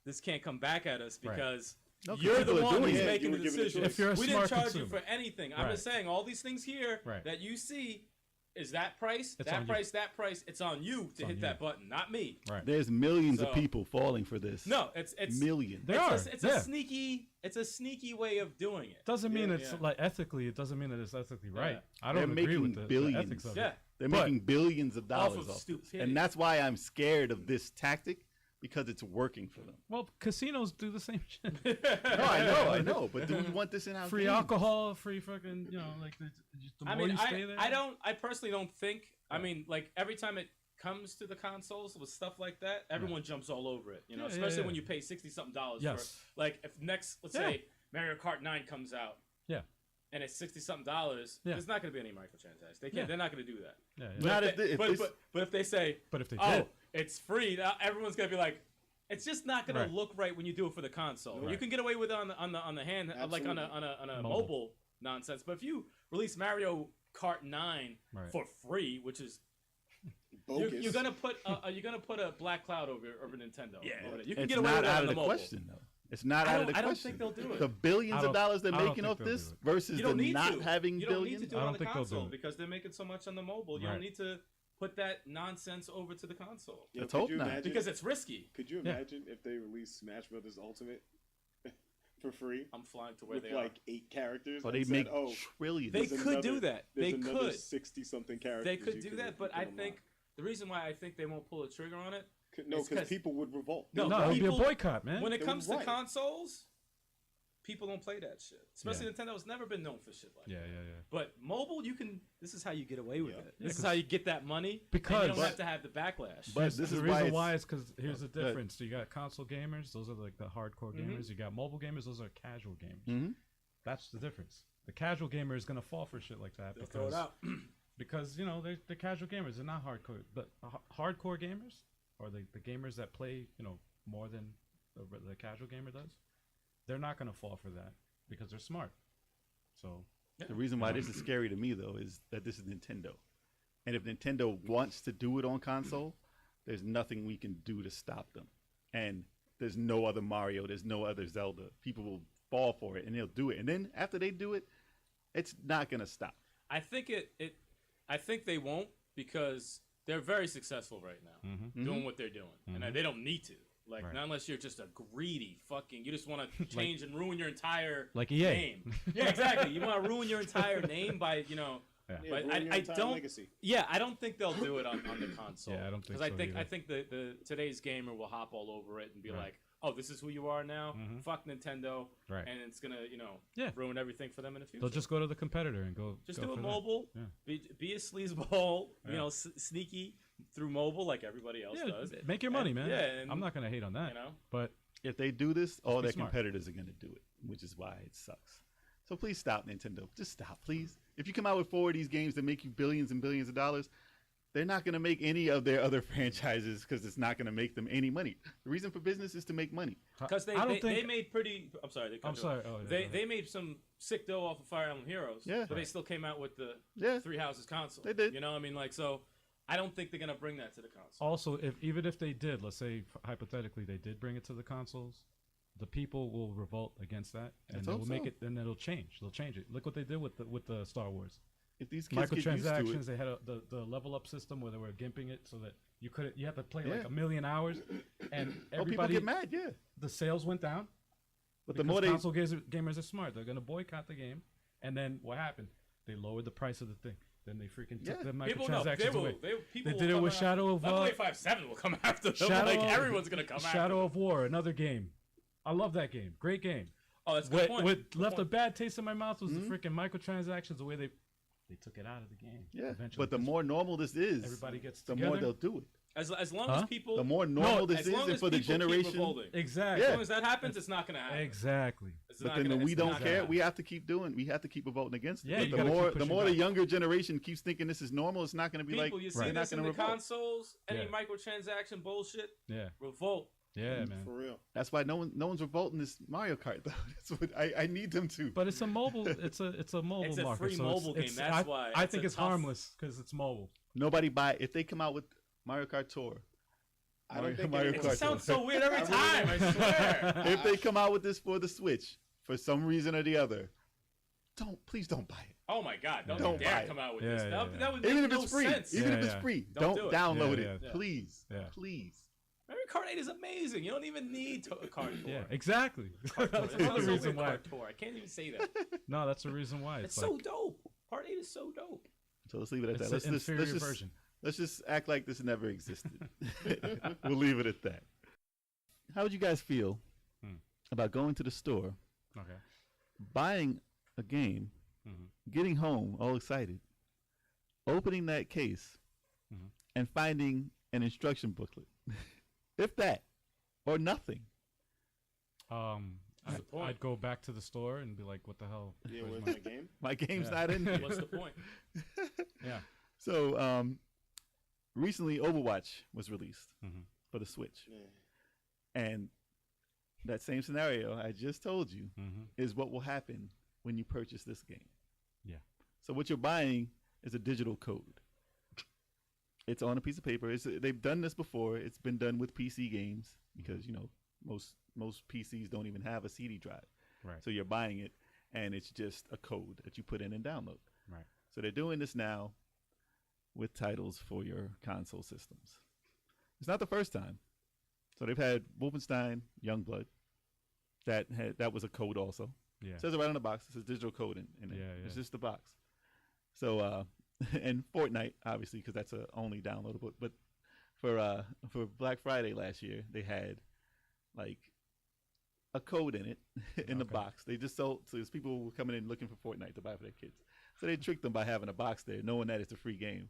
this can't come back at us Right. because No, 'cause you're the people are one doing who's it. making You the were given a decision. choice. If you're a We smart didn't charge you consumer. for anything. I'm Right. just saying all these things here Right. that you see is that price, It's on you. that price. It's on you to on hit you. that button, not me. Right. There's millions So- of people falling for this. No, it's Millions. There are. it's Yeah. a sneaky way of doing it. Doesn't mean Yeah, it's yeah. like ethically. It doesn't mean that it's ethically right. Yeah. I They're don't agree making with the billions. ethics of Yeah. it. They're But- making billions of dollars of off this. stupidity. And that's why I'm scared of this tactic, because it's working for them. Well, casinos do the same shit. No, I know. But do we want this in our Free games? alcohol, free fucking, like the more you stay there. I personally don't think. I mean, like every time it comes to the consoles with stuff like that, everyone jumps all over it. Yeah, Especially yeah. when you pay $60-something Yes. for like if next, let's Yeah. say Mario Kart 9 comes out. Yeah. And it's $60-something. Yeah. There's not going to be any microtransactions. They can't. Yeah. They're not going to do that. Yeah, yeah. Not But if they- if this- but if they say, But if they oh, did. it's free, now everyone's going to be like, it's just not going Right. to look right when you do it for the console. You Right. can get away with it on the hand, like on a mobile nonsense. But if you release Mario Kart 9 Right. for free, which is Bogus. you're gonna put a black cloud over Nintendo. Yeah. Over it. You can It's get away not with it out on of the the mobile. question, though. It's not I out of don't- the I don't question. think they'll do it. The billions of dollars they're I don't making think off they'll this do it. versus You the don't need not to. having You don't billions. need to do I it don't on the think they'll do console it. because they're making so much on the mobile. You Right. don't need to put that nonsense over to the console Yo, Let's could hope you not. imagine- because it's risky. Could you Yeah. imagine if they released Smash Brothers Ultimate for free I'm flying to where with they like 8 characters? So and they said, make oh, trillions. They there's could do that. there's They another could. 60-something characters. They could you do can- that, you but can I unlock. think the reason why I think they won't pull a trigger on it. No, it's because 'cause- people would revolt. No, No, it would be a people- boycott, man. When it They comes were to right. consoles, people don't play that shit. Especially Nintendo's never been known for shit like that. Yeah. But mobile, you can. This is how you get away with it. Yeah, This is how you get that money. Because- and you don't have to have the backlash. But this the is reason why why it's, is because here's the difference. So you got console gamers; those are like the hardcore gamers. You got mobile gamers; those are casual gamers. That's the difference. The casual gamer is gonna fall for shit like that They'll throw it out. because they're casual gamers. They're not hardcore. But hardcore gamers, or the gamers that play more than the casual gamer does, they're not gonna fall for that because they're smart. So the reason why this is scary to me though is that this is Nintendo, and if Nintendo wants to do it on console, there's nothing we can do to stop them. And there's no other Mario, there's no other Zelda. People will fall for it and they'll do it, and then after they do it, it's not gonna stop. I think I think they won't because they're very successful right now doing what they're doing, and they don't need to. Like not unless you're just a greedy fucking. You just want to change and ruin your entire like EA. name. Yeah, exactly. You want to ruin your entire name by But I don't. Legacy. Yeah, I don't think they'll do it on the console. Yeah, I don't think because so I think the today's gamer will hop all over it and be like, oh, this is who you are now. Fuck Nintendo, and it's gonna ruin everything for them in the future. They'll just go to the competitor and go. Just go do it for mobile. Yeah. Be a sleazeball. Sneaky through mobile like everybody else does. Make your money, man. Yeah, and, I'm not gonna hate on that. But If they do this, all their smart. competitors are gonna do it, which is why it sucks. So please stop, Nintendo. Just stop, please. If you come out with 4 of these games that make you billions and billions of dollars, they're not going to make any of their other franchises because it's not going to make them any money. The reason for business is to make money. because they made pretty. I'm sorry. I'm sorry. Oh, yeah, they made some sick dough off of Fire Emblem Heroes. Yeah. But they still came out with the Yeah. Three Houses console. They did. You know, what I mean, like, so I don't think they're gonna bring that to the console. Also, even if they did, let's say hypothetically they did bring it to the consoles, the people will revolt against that, and Let's they hope will make so. it. Then it'll change. They'll change it. Look what they did with the Star Wars If these kids get used to microtransactions. it, They had the level up system where they were gimping it so that you had to play Yeah. like 1,000,000 hours, and people everybody get mad, yeah. the sales went down. But the Because more they console gamers are smart. They're gonna boycott the game, and then what happened? They lowered the price of the thing. Then they freaking took Yeah. the People know microtransactions away. people They will did it come with out- Shadow of Level 857 will come after them. Shadow Like everyone's gonna come after Shadow them. of War, another game. I love that game. Great game. Oh, that's a good point. What Good left point. a bad taste in my mouth was the freaking microtransactions. The way they took it out of the game. yeah. Eventually, But the more normal this is, everybody gets the together. more they'll do it. As long as people The more normal this as is, long and as for the people keep generation. revolting. Exactly. As long as that happens, it's not gonna happen. Exactly. It's But not then gonna- we it's don't not care. gonna We have to keep doing. We have to keep voting against it. Yeah, But you the gotta keep more the pushing more the back. younger generation keeps thinking this is normal, it's not going to be People, like you see they're not this in going the to revolt. consoles, any Yeah. microtransaction bullshit, Yeah. revolt. Yeah, man. For real. That's why no one's revolting this Mario Kart though. That's what I need them to. But it's a mobile. It's a mobile It's a market. free so mobile game, it's, that's why. I It's think a it's tough- harmless because it's mobile. Nobody buy if they come out with Mario Kart Tour. I don't think Mario anyone- Kart It sounds Tour. so weird every time. I swear. If they come out with this for the Switch for some reason or the other, please don't buy it. Oh my God! Don't, Don't buy dare it. come out with Yeah, this. yeah, That, yeah. that would make Even if no it's free, sense. even Yeah, if it's yeah. free, Don't don't do it. download Yeah, it, yeah. please, Yeah. please. Mario Kart 8 is amazing. You don't even need a Kart Tour. Yeah, exactly. That That's sounds the so reason weird, why. Kart Tour. I can't even say that. No, that's the reason why. It's It's so like, dope. Part 8 is so dope. So let's leave it at it's that. the inferior version. Let's just act like this never existed. We'll leave it at that. How would you guys feel about going to the store, Okay. buying a game, getting home all excited, opening that case, and finding an instruction booklet, if that, or nothing? the point. I'd go back to the store and be like, "What the hell?" Yeah, Where's where's my-" my game? My game's Yeah. not in there. What's the point? Yeah. So recently Overwatch was released for the Switch. Yeah. And that same scenario I just told you is what will happen when you purchase this game. Yeah. So what you're buying is a digital code. It's on a piece of paper. They've done this before. It's been done with PC games because, most PCs don't even have a CD drive. Right. So you're buying it, and it's just a code that you put in and download. Right. So they're doing this now with titles for your console systems. It's not the first time. So they've had Wolfenstein, Youngblood. That was a code also. Yeah. It says it right on the box. It says digital code in it. Yeah, It's yeah. just the box. So and Fortnite, obviously, because that's a only downloadable. But for Black Friday last year, they had like a code in it in the box. They just sold, so there's people who were coming in looking for Fortnite to buy for their kids. So they tricked them by having a box there, knowing that it's a free game,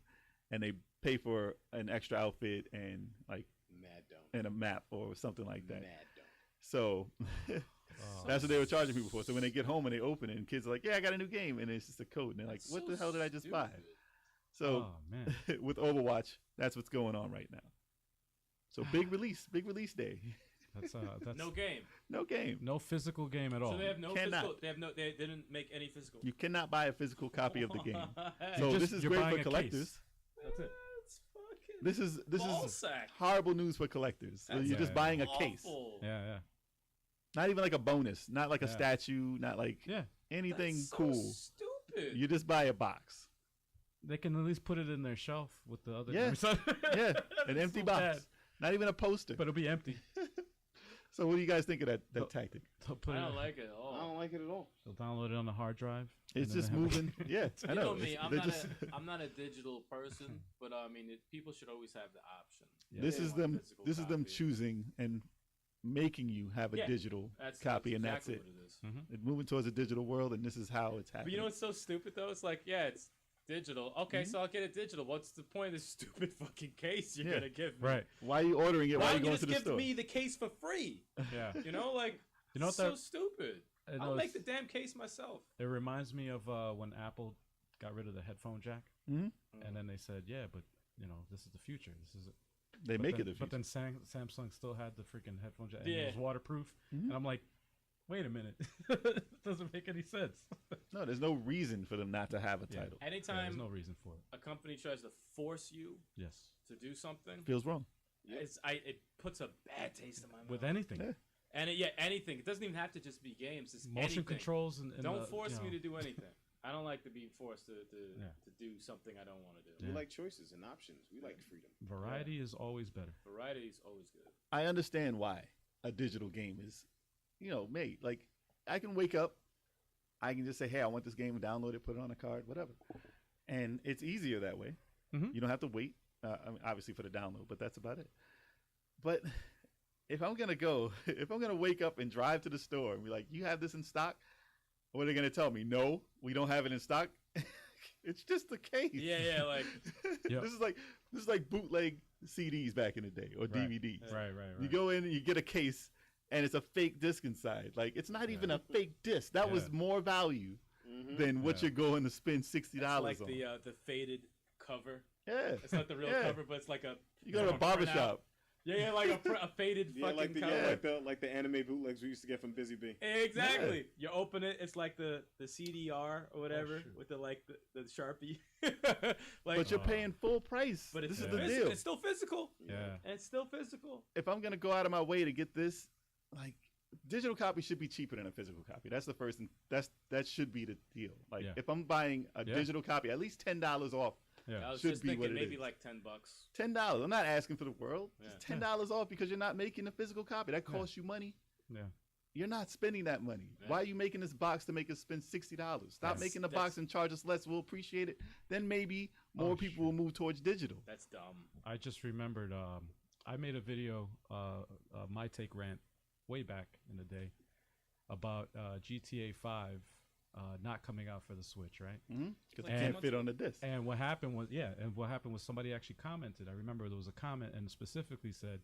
and they pay for an extra outfit and like Mad dumb. and a map or something like that. Mad dumb. So that's what they were charging people for. So when they get home and they open it, and kids are like, "Yeah, I got a new game," and it's just a code, and they're like, "What the hell did I just buy?" So man. with Overwatch, that's what's going on right now. So big release day. That's No game. No game. no physical game at all. So they have no Cannot. physical. They have no. They didn't make any physical. You cannot buy a physical copy of the game. Hey, So just- this is you're great buying for a collectors. case. That's it. That's fucking. This is Ballsack. horrible news for collectors. So That's you're just buying a case. awful. Yeah. Not even like a bonus, not like a Yeah. statue, not like Yeah. anything That's so cool. Stupid. You just buy a box. They can at least put it in their shelf with the other Yeah. games. Yeah, an empty so box. bad. Not even a poster. But it'll be empty. So what do you guys think of that tactic? They'll put I it, don't like it at all. I don't like it at all. they'll download it on the hard drive. It's and just then have it- moving. Yeah, I You know. know me. It's- I'm they're not. just- I'm not a digital person, but I mean, people should always have the option. This They is want a them. physical This is them copy. choosing and making you have a Yeah, digital That's copy, and exactly that's it. What it is. It's moving towards a digital world, and this is how it's But happening. you know what's so stupid though? It's like, yeah, it's digital. Okay, Mm-hmm. so I'll get it digital. What's the point of this stupid fucking case you're Yeah. gonna give me? Right. Why are you ordering it? Why Why are don't you you going just to the give store? me the case for free? Yeah. You know, like You know what so that- stupid. I I'll know make it's- the damn case myself. It reminds me of when Apple got rid of the headphone jack. Mhm. And then they said, yeah, but, this is the future. This is it. They But make then, it the But future. then Samsung still had the freaking headphone jack. And Yeah. it was waterproof. Mm-hmm. And I'm like, wait a minute. It doesn't make any sense. No, there's no reason for them not to have a Yeah. title. Yeah, Anytime there's no reason for it. a company tries to force you Yes. to do something, Feels wrong. it puts a bad taste in my mouth. With anything. Yeah. And anything. It doesn't even have to just be games. It's Motion anything. controls and Don't the, force you know, me to do anything. I don't like to be forced to Yeah. do something I don't want to do. We like choices and options. We like freedom. Variety is always better. Variety is always good. I understand why a digital game is, made. Like, I can wake up, I can just say, hey, I want this game, download it, put it on a card, whatever. And it's easier that way. Mhm. You don't have to wait, obviously, for the download, but that's about it. But if I'm going to wake up and drive to the store and be like, you have this in stock? What are they going to tell me? No, we don't have it in stock. It's just the case. Yeah, like Yep. This is like bootleg CDs back in the day or DVDs. Right. You go in and you get a case and it's a fake disc inside. Like, it's not even a fake disc. That was more value than what you're going to spend $60 like on. the faded cover. Yeah. It's not the real Yeah. cover, but it's like a You go to a printout. barber shop. Yeah, like a faded Yeah, fucking like the cover. like the anime bootlegs we used to get from Busy Bee. Exactly. Yeah. You open it, it's like the CDR or whatever shoot. with the Sharpie. like, But you're paying full price. but it's This is still the physical. deal. It's still physical. Yeah. And it's still physical. If I'm going to go out of my way to get this, like, digital copy should be cheaper than a physical copy. That's the first thing. That should be the deal. Like, Yeah. if I'm buying a digital copy, at least $10 off. Yeah. I was Should just be what thinking it maybe is. like $10. $10. I'm not asking for the world. Just Yeah. $10 off because you're not making a physical copy. That costs you money. Yeah. You're not spending that money. Yeah. Why are you making this box to make us spend $60? Stop making the box and charge us less. We'll appreciate it. Then maybe more people will move towards digital. That's dumb. I just remembered I made a video, my take rant, way back in the day about GTA 5 not coming out for the Switch, right? Because it Like can't 2 fit on the disc. And what happened was somebody actually commented. I remember there was a comment and specifically said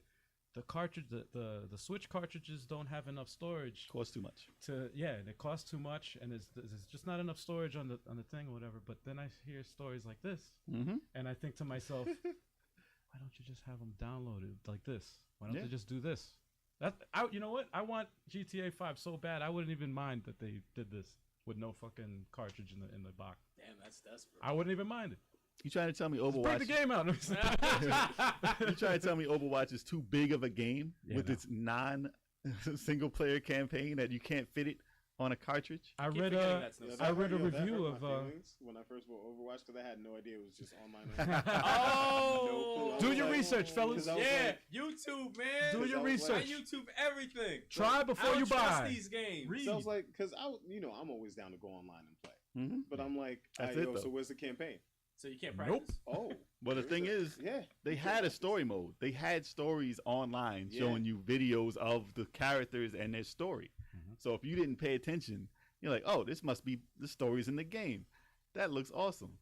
the cartridge, the Switch cartridges don't have enough storage Costs too much. and it costs too much, and there's just not enough storage on the thing or whatever. But then I hear stories like this, and I think to myself, why don't you just have them downloaded like this? Why don't Yeah. they just do this? You know what? I want GTA 5 so bad. I wouldn't even mind that they did this with no fucking cartridge in the box. Damn, that's desperate. I wouldn't even mind it. You trying to tell me Break the Overwatch? game out. You trying to tell me Overwatch is too big of a game with no. its non-single player campaign that you can't fit it on a cartridge? I Keep read forgetting that's no I read a that review hurt of my feelings when I first bought Overwatch because I had no idea it was just online. Oh, Do your research, fellas. 'cause I was yeah, like- YouTube, man. Do your I was like- I research. YouTube everything. Try I before don't you trust buy. these games. Read. So I was like, because I'm always down to go online and play. Mm-hmm. But I'm like, That's all right, it, though. so where's the campaign? So you can't practice. Oh, Well, the thing is, they had a story mode. They had stories online showing you videos of the characters and their story. So if you didn't pay attention, you're like, oh, this must be the stories in the game. That looks awesome.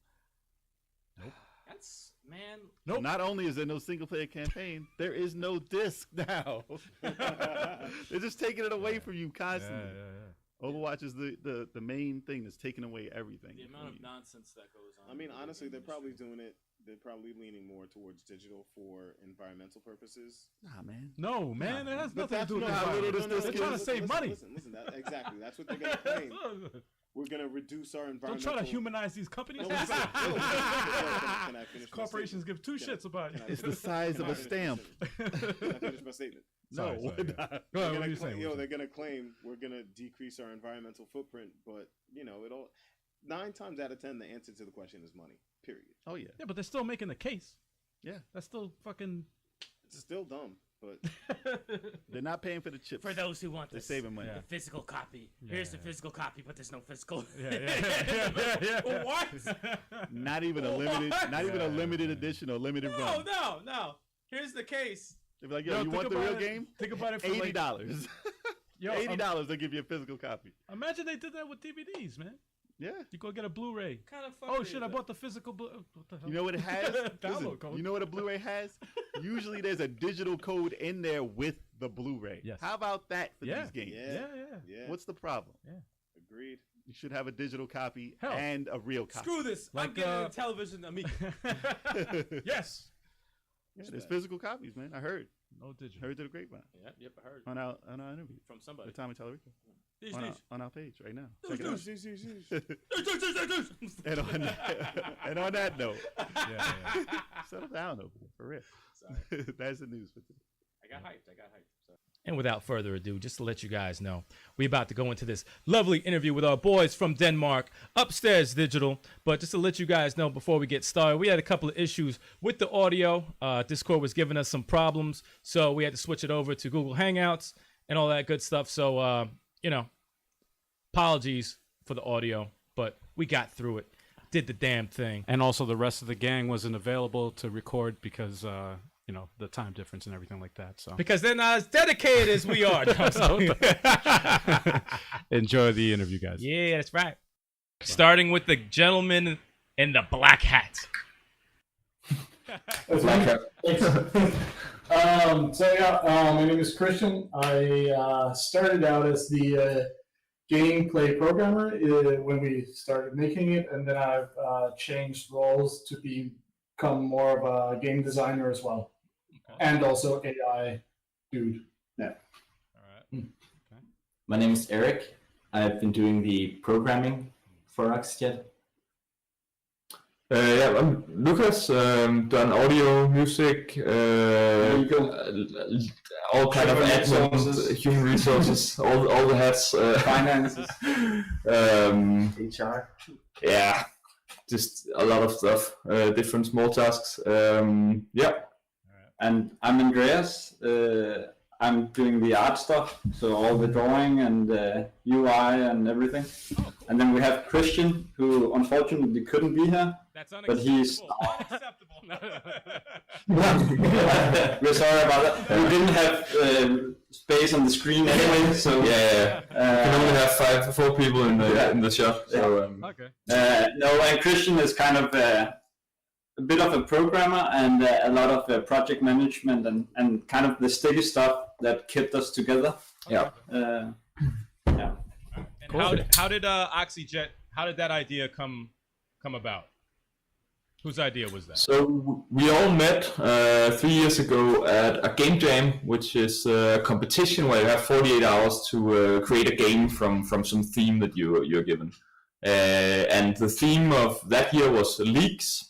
That's man. So not only is there no single player campaign, there is no disc now. They're just taking it away from you constantly. Overwatch is the main thing that's taking away everything. The amount of nonsense that goes on. I mean, honestly, they're probably doing it. They're probably leaning more towards digital for environmental purposes. Nah, man. No, man, it has But nothing to do with not how little that. this They're trying to save money. Listen, exactly. That's what they're going to claim. We're going to reduce our Don't environmental... try to humanize these companies. Can I finish my Corporations give two shits about you. It's the size of a stamp. Can I finish my statement? No, Sorry, we're yeah. not. Go ahead, what are you saying? They're going to claim we're going to decrease our environmental footprint, but, you know, 9 times out of 10, the answer to the question is money, period. Oh, yeah. Yeah, but they're still making the case. Yeah. That's still fucking... It's still dumb, but... They're not paying for the chips. For those who want They're this, saving money. the physical copy. Here's the physical copy, but there's no physical. Yeah. What? Not even a limited, not even a limited edition or limited run. No. Here's the case. They'd be like, yo, Yo, you think want the about real it. game? Think about it for $80. like... Yo, $80, they'll give you a physical copy. imagine they did that with DVDs, man. Yeah. You go get a Blu-ray. Kind of Oh shit! I bought the physical. What the hell? You know what it has? Download Listen, code. you know what a Blu-ray has? Usually there's a digital code in there with the Blu-ray. Yes. How about that for Yeah. these games? Yeah. What's the problem? Agreed. You should have a digital copy Hell. and a real copy. Screw this. I'm Like, getting a television Amiga. Yes. Yeah, there's physical copies, man. I heard. No digital. Heard to the grapevine. Yep, I heard. On our interview. From somebody. With Tommy Tallarico. These. On our page right now. Check it out. These. And on that note, Yeah. settle down over there, for real. Sorry. That's the news for today. I got hyped. So. And without further ado, just to let you guys know, we're about to go into this lovely interview with our boys from Denmark, Upstairs Digital. But just to let you guys know before we get started, we had a couple of issues with the audio. Discord was giving us some problems, so we had to switch it over to Google Hangouts and all that good stuff. So, apologies for the audio, but we got through it, did the damn thing. And also, the rest of the gang wasn't available to record because the time difference and everything like that. So Because they're not as dedicated as we are. enjoy the interview, guys. Yeah, that's right. Starting with the gentleman in the black hat. My name is Christian. I started out as the gameplay programmer when we started making it, and then I've changed roles to become more of a game designer as well, and also AI dude. Yeah. All right. My name is Eric. I've been doing the programming for Oxyjet. I'm Lucas. Done audio, music, all kind of admin, human resources, all the hats, Finances. HR. Yeah, just a lot of stuff, different small tasks. And I'm Andreas. I'm doing the art stuff, so all the drawing and UI and everything. Oh, cool. And then we have Christian, who unfortunately couldn't be here. That's But he's- unacceptable. We're sorry about that. We didn't have space on the screen anyway, so Yeah. You can only have 4 people in the shop. So Okay. no. And Christian is kind of a bit of a programmer and a lot of project management and kind of the steady stuff that kept us together. yeah. Yeah. And how did Oxyjet? How did that idea come about? Whose idea was that? So we all met 3 years ago at a game jam, which is a competition where you have 48 hours to create a game from some theme that you're given. And the theme of that year was leaks,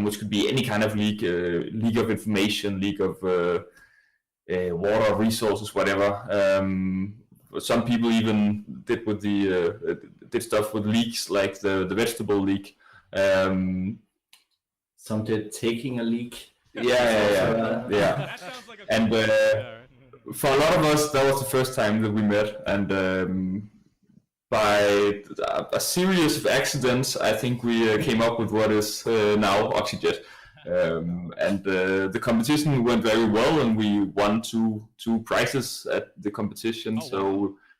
which could be any kind of leak, leak of information, leak of water resources, whatever. Some people even did with did stuff with leaks, like the vegetable leak. Some did taking a leak. Yeah. That sounds like a And cool idea, right? for a lot of us, that was the first time that we met, and by a series of accidents, I think we came up with what is now Oxyjet. And the competition went very well, and we won two prizes at the competition. So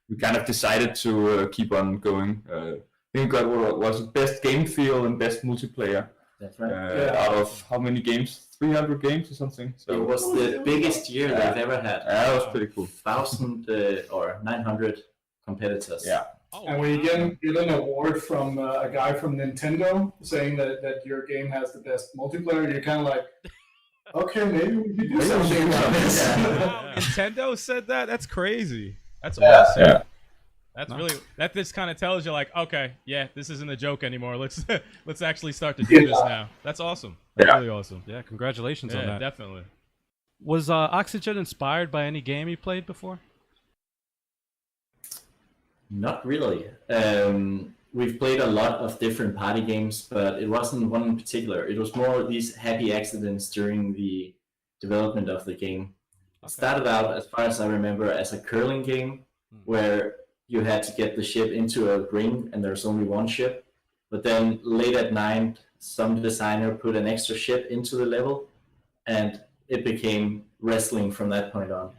we kind of decided to keep on going. I think we got what was best game feel and best multiplayer. That's right. Out of how many games? 300 games or something. So it was the biggest year they've ever had. That was pretty cool. 1,000 or 900 competitors. Yeah. And when you get an award from a guy from Nintendo saying that your game has the best multiplayer, you're kind of like, okay, maybe we could do something about this. Wow, Nintendo said that? That's crazy. That's awesome. Yeah. That's really, that just kind of tells you like, okay, yeah, this isn't a joke anymore. Let's actually start to do this now. That's awesome. That's really awesome. Yeah, congratulations on that. Definitely. Was Oxyjet inspired by any game you played before? Not really. We've played a lot of different party games, but it wasn't one in particular. It was more these happy accidents during the development of the game. It started out, as far as I remember, as a curling game where you had to get the ship into a ring and there's only one ship. But then late at night, some designer put an extra ship into the level and it became wrestling from that point on.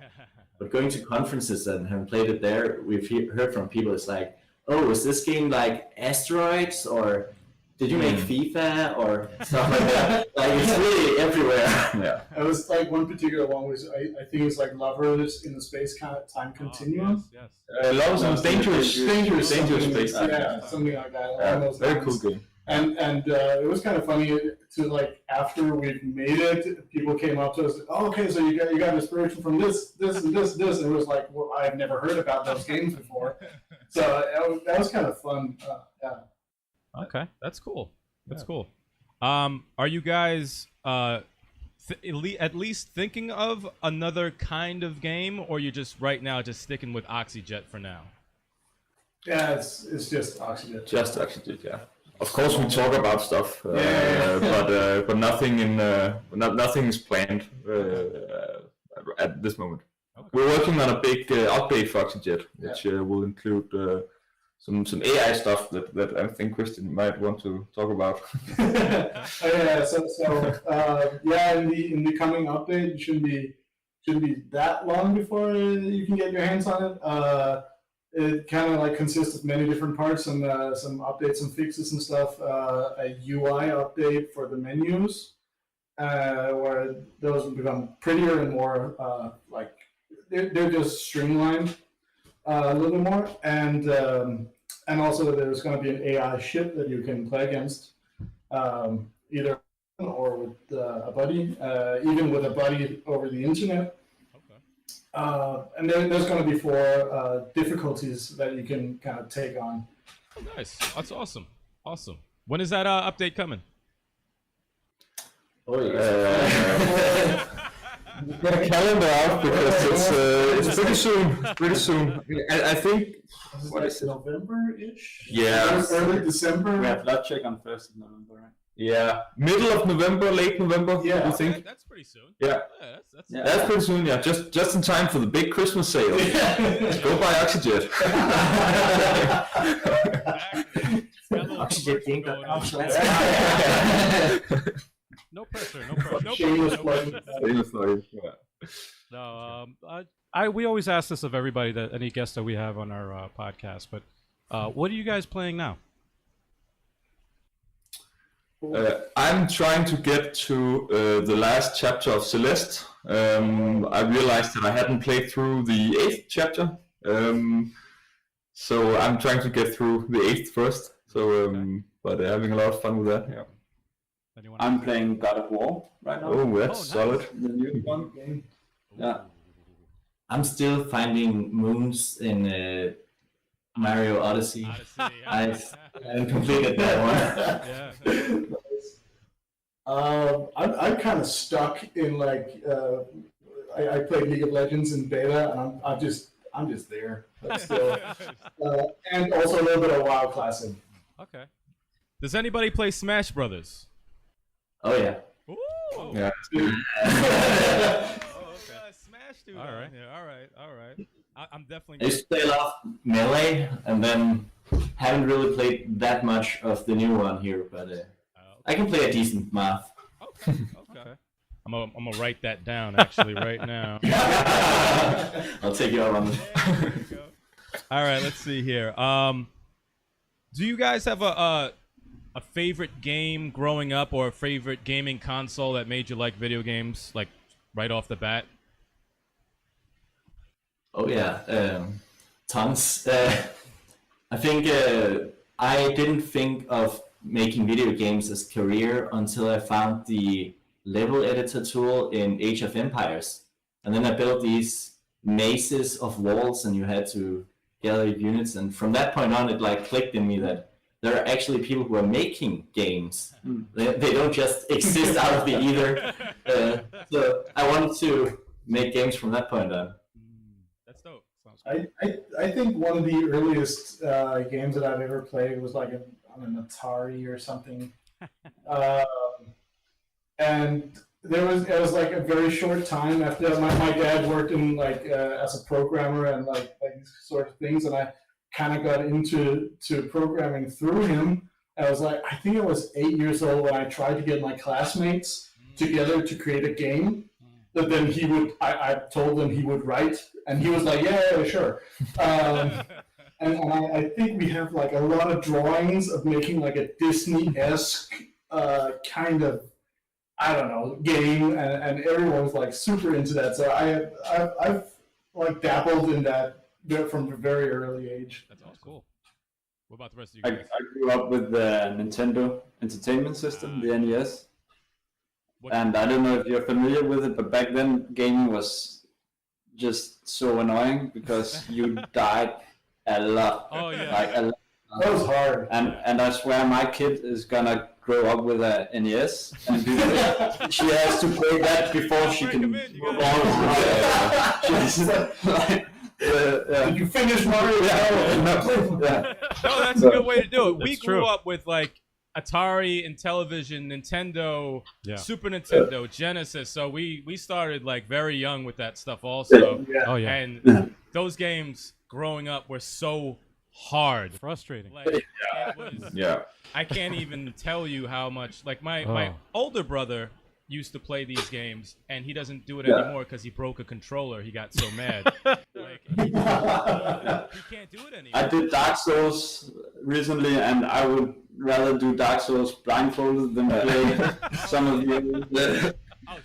But going to conferences and having played it there, we've heard from people, it's like, oh, is this game like Asteroids, or did you make FIFA, or stuff like that? Like, it's really everywhere. Yeah. It was like one particular one was, I think it was like Lovers in the Space time continuum. Yes. Lovers in Dangerous Space. Yeah, something like that. Yeah, very cool game. And it was kind of funny to like after we made it, people came up to us. Oh, okay, so you got inspiration from this, and this. And it was like, well, I've never heard about those games before. So that was kind of fun. Yeah. Okay, that's cool. That's cool. Are you guys at least thinking of another kind of game, or you're just right now just sticking with Oxyjet for now? Yeah, it's just Oxygen. Just Oxyjet, yeah. Of course, we talk about stuff, but nothing nothing is planned at this moment. Okay. We're working on a big update for Oxyjet, which will include some AI stuff that I think Christian might want to talk about. In the coming update, it shouldn't be that long before you can get your hands on it. It kind of like consists of many different parts and some updates and fixes and stuff. A UI update for the menus, where those will become prettier and more like they're just streamlined a little bit more. And also there's going to be an AI ship that you can play against, either or with a buddy, even with a buddy over the internet. And then there's going to be 4 difficulties that you can kind of take on. Oh, nice. That's awesome. Awesome. When is that update coming? Oh, yeah. Get a calendar out because it's pretty soon. Pretty soon. I think. What is it? November-ish? Yeah. Early December. We have blood check on 1st of November, right? Yeah, middle of November, late November. Yeah, I think. That's pretty soon. Yeah. That's pretty soon. Yeah, just in time for the big Christmas sale. Go buy Oxyjet. Oxyjet game. No pressure. No pressure. Shameless plug. No, we always ask this of everybody, that any guests that we have on our podcast. But what are you guys playing now? I'm trying to get to the last chapter of Celeste. I realized that I hadn't played through the 8th chapter, so I'm trying to get through the 8th first. So, but having a lot of fun with that. Yeah. I'm playing God of War right now. Oh, that's solid. The new one. Yeah. I'm still finding moons in Mario Odyssey. I haven't completed that one. I'm kind of stuck in like I played League of Legends in beta, and I'm just there. But still, and also a little bit of WoW Classic. Okay. Does anybody play Smash Brothers? Oh yeah. Ooh. Yeah. Smash dude. All right. Yeah, all right. I'm definitely. I used to play a lot of Melee, and then haven't really played that much of the new one here, but I can play a decent math. Okay. I'm gonna write that down actually right now. I'll take you out on it. All right, let's see here. Do you guys have a favorite game growing up, or a favorite gaming console that made you like video games, like right off the bat? Oh yeah, tons. I think I didn't think of making video games as career until I found the level editor tool in Age of Empires, and then I built these mazes of walls, and you had to gather units. And from that point on, it like clicked in me that there are actually people who are making games. They don't just exist out of the ether. So I wanted to make games from that point on. That's dope. I think one of the earliest games that I've ever played was like on an Atari or something. And it was like a very short time after my dad worked in like as a programmer and like these sort of things, and I kind of got into programming through him. I was like, I think I was 8 years old when I tried to get my classmates together to create a game. But then I told him he would write, and he was like, yeah, sure. And I think we have like a lot of drawings of making like a Disney-esque kind of, I don't know, game, and everyone's like super into that. So I've like dabbled in that from a very early age. That's awesome. Cool. What about the rest of you I guys? grew up with the Nintendo Entertainment System, the NES. And I don't know if you're familiar with it, but back then gaming was just so annoying because you died a lot. Oh yeah. Like a lot. That was hard. And I swear my kid is gonna grow up with a NES, and she has to play that before she can. Did you finish Mario? No, that's a good way to do it. We grew up with like Atari and television, Nintendo, Super Nintendo, Genesis. So we started like very young with that stuff also. Oh yeah. And those games growing up were so hard. Frustrating. Like, it was, Yeah. I can't even tell you how much. Like my older brother used to play these games, and he doesn't do it anymore because he broke a controller. He got so mad. Like, he can't do it anymore. I did Dark Souls recently, and I would rather do Dark Souls blindfolded than play some of the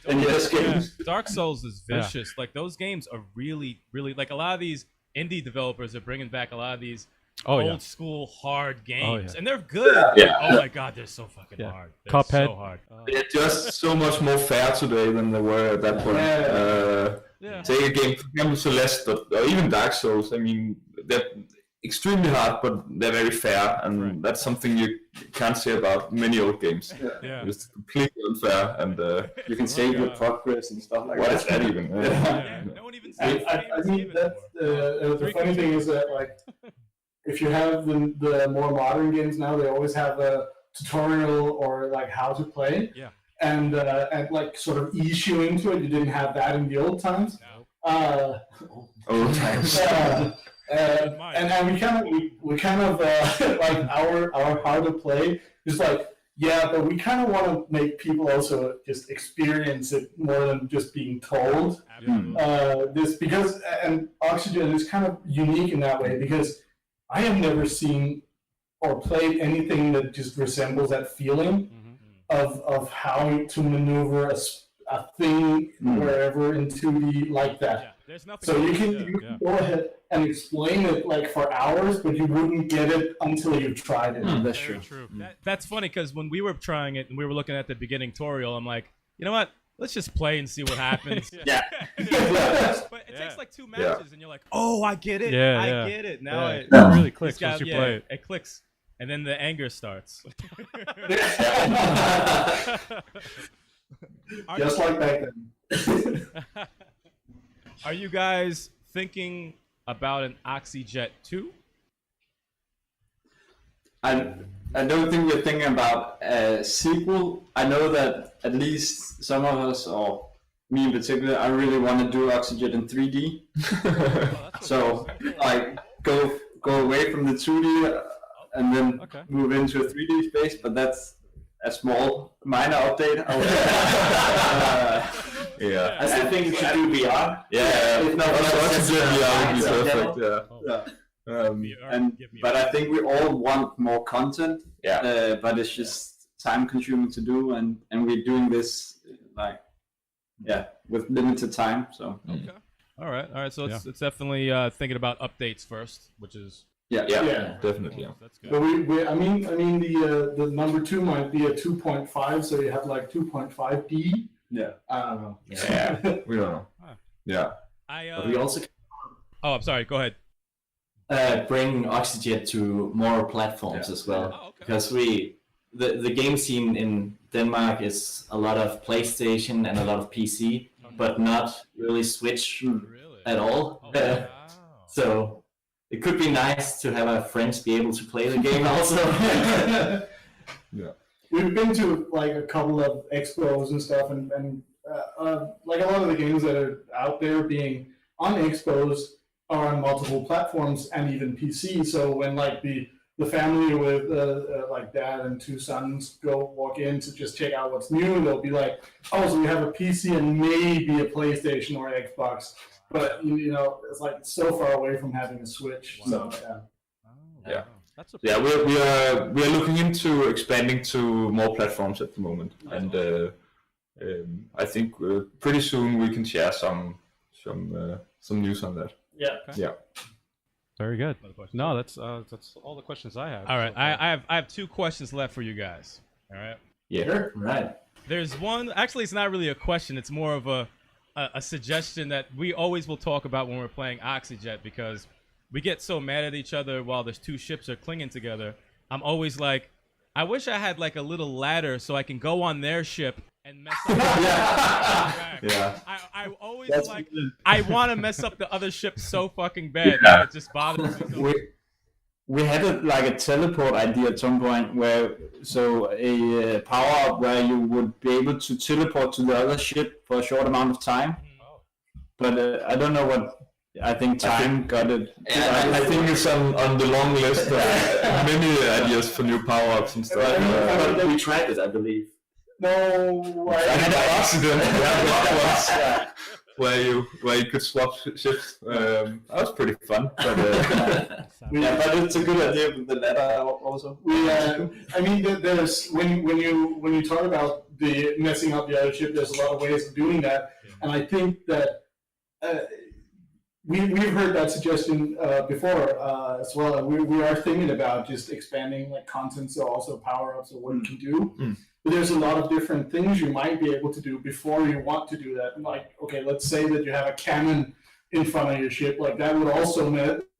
NES games. Dark Souls is vicious. Like those games are really, really like a lot of these indie developers are bringing back a lot of these old school hard games, and they're good. Oh my god, they're so fucking hard. They're Cuphead. so hard. They're just so much more fair today than they were at that point. Take a game, for example, Celeste, or even Dark Souls. I mean, they're extremely hard, but they're very fair, and that's something you can't say about many old games. It's completely unfair, and you can save your progress and stuff like what that. is that even? No one even saves I mean, that's the funny thing is that like, if you have the more modern games now, they always have a tutorial or like how to play. And like sort of ease you into it. You didn't have that in the old times. Old times. And we kind of like our how to play is like, but we kind of want to make people also just experience it more than just being told. This because and Oxygen is kind of unique in that way because I have never seen or played anything that just resembles that feeling of how to maneuver a thing wherever in 2D like that. There's nothing so you can go ahead and explain it like for hours, but you wouldn't get it until you've tried it. That's true. That's funny because when we were trying it and we were looking at the beginning tutorial, I'm like, you know what? Let's just play and see what happens. But it takes like 2 matches, and you're like, oh, I get it. I get it. Now it really clicks once you play it. It clicks, and then the anger starts. Just like back then. Are you guys thinking about an Oxyjet 2? I don't think we're thinking about a sequel. I know that at least some of us, or me in particular, I really want to do Oxyjet in 3D. So, like, go away from the 2D and then Okay. move into a 3D space. But that's a small minor update. Yeah. I still think you should do VR. Yeah. If not, Oxygen VR would be Some perfect. demo. Yeah. but I think we all want more content. Yeah. But it's just time consuming to do, and we're doing this with limited time. So All right. So it's definitely thinking about updates first, which is yeah. Definitely. Yeah. that's good. But I mean, the number 2 might be a 2.5, so you have like 2.5D. Yeah. I don't know. Yeah. We don't know. Yeah. But we also Oh, I'm sorry. Go ahead. bring Oxyjet to more platforms as well. Oh, okay. Because the game scene in Denmark is a lot of PlayStation and a lot of PC, but not really Switch Really? at all. Oh, wow. So it could be nice to have our friends be able to play the game also. Yeah. We've been to like a couple of expos and stuff, and like a lot of the games that are out there being on expos are on multiple platforms and even PC. So when like the family with like dad and 2 sons walk in to just check out what's new, they'll be like, oh, so we have a PC and maybe a PlayStation or Xbox, but you know, it's like so far away from having a Switch. So Yeah. That's Yeah, we are looking into expanding to more platforms at the moment, and I think pretty soon we can share some news on that. Yeah. Very good. No, that's all the questions I have. All right. I have 2 questions left for you guys. All right. Yeah. Right. There's one. Actually, it's not really a question. It's more of a suggestion that we always will talk about when we're playing Oxyjet, because we get so mad at each other while there's 2 ships are clinging together. I'm always like, I wish I had like a little ladder so I can go on their ship and mess up. Yeah. I always I want to mess up the other ship so fucking bad that it just bothers me. So We had a teleport idea at some point where a power up where you would be able to teleport to the other ship for a short amount of time. But I don't know what. I think time got it. Yeah, I think it's on the long list of many ideas for new power-ups and stuff. We tried it, I believe. no, I had an accident where you could swap ships. That was pretty fun. But, but it's a good idea with the ladder also. I mean, there's when you talk about the messing up the other ship, there's a lot of ways of doing that, and I think that we've heard that suggestion before as well. And we are thinking about just expanding like content, so also power ups or what you can do. But there's a lot of different things you might be able to do before you want to do that. Like, okay, let's say that you have a cannon in front of your ship, like that would also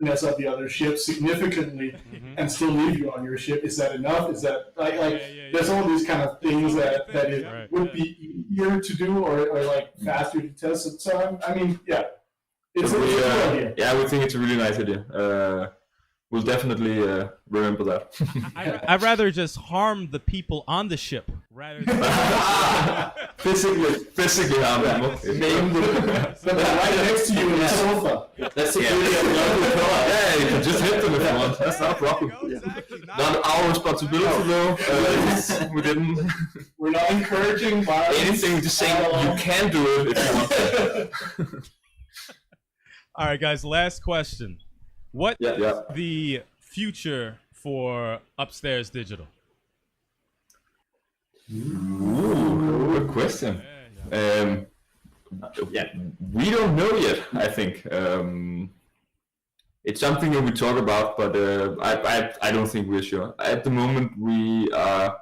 mess up the other ship significantly and still leave you on your ship. Is that enough? Is that there's all these kind of things that it would be easier to do or like faster to test. So I mean, yeah, it's a good idea. Yeah, we think it's a really nice idea. We'll definitely remember that. I'd rather just harm the people on the ship rather than physically harm them. But right next to you in the sofa. That's the beauty of the Yeah, you can just hit them if you want. That's not a problem. Exactly. Not our responsibility though. We didn't. We're not encouraging violence. Anything, just saying you can do it if you want to. All right, guys. Last question. What is Yeah. the future for Upstairs Digital? Ooh, good question. We don't know yet. I think it's something that we talk about, but I don't think we're sure. At the moment, we are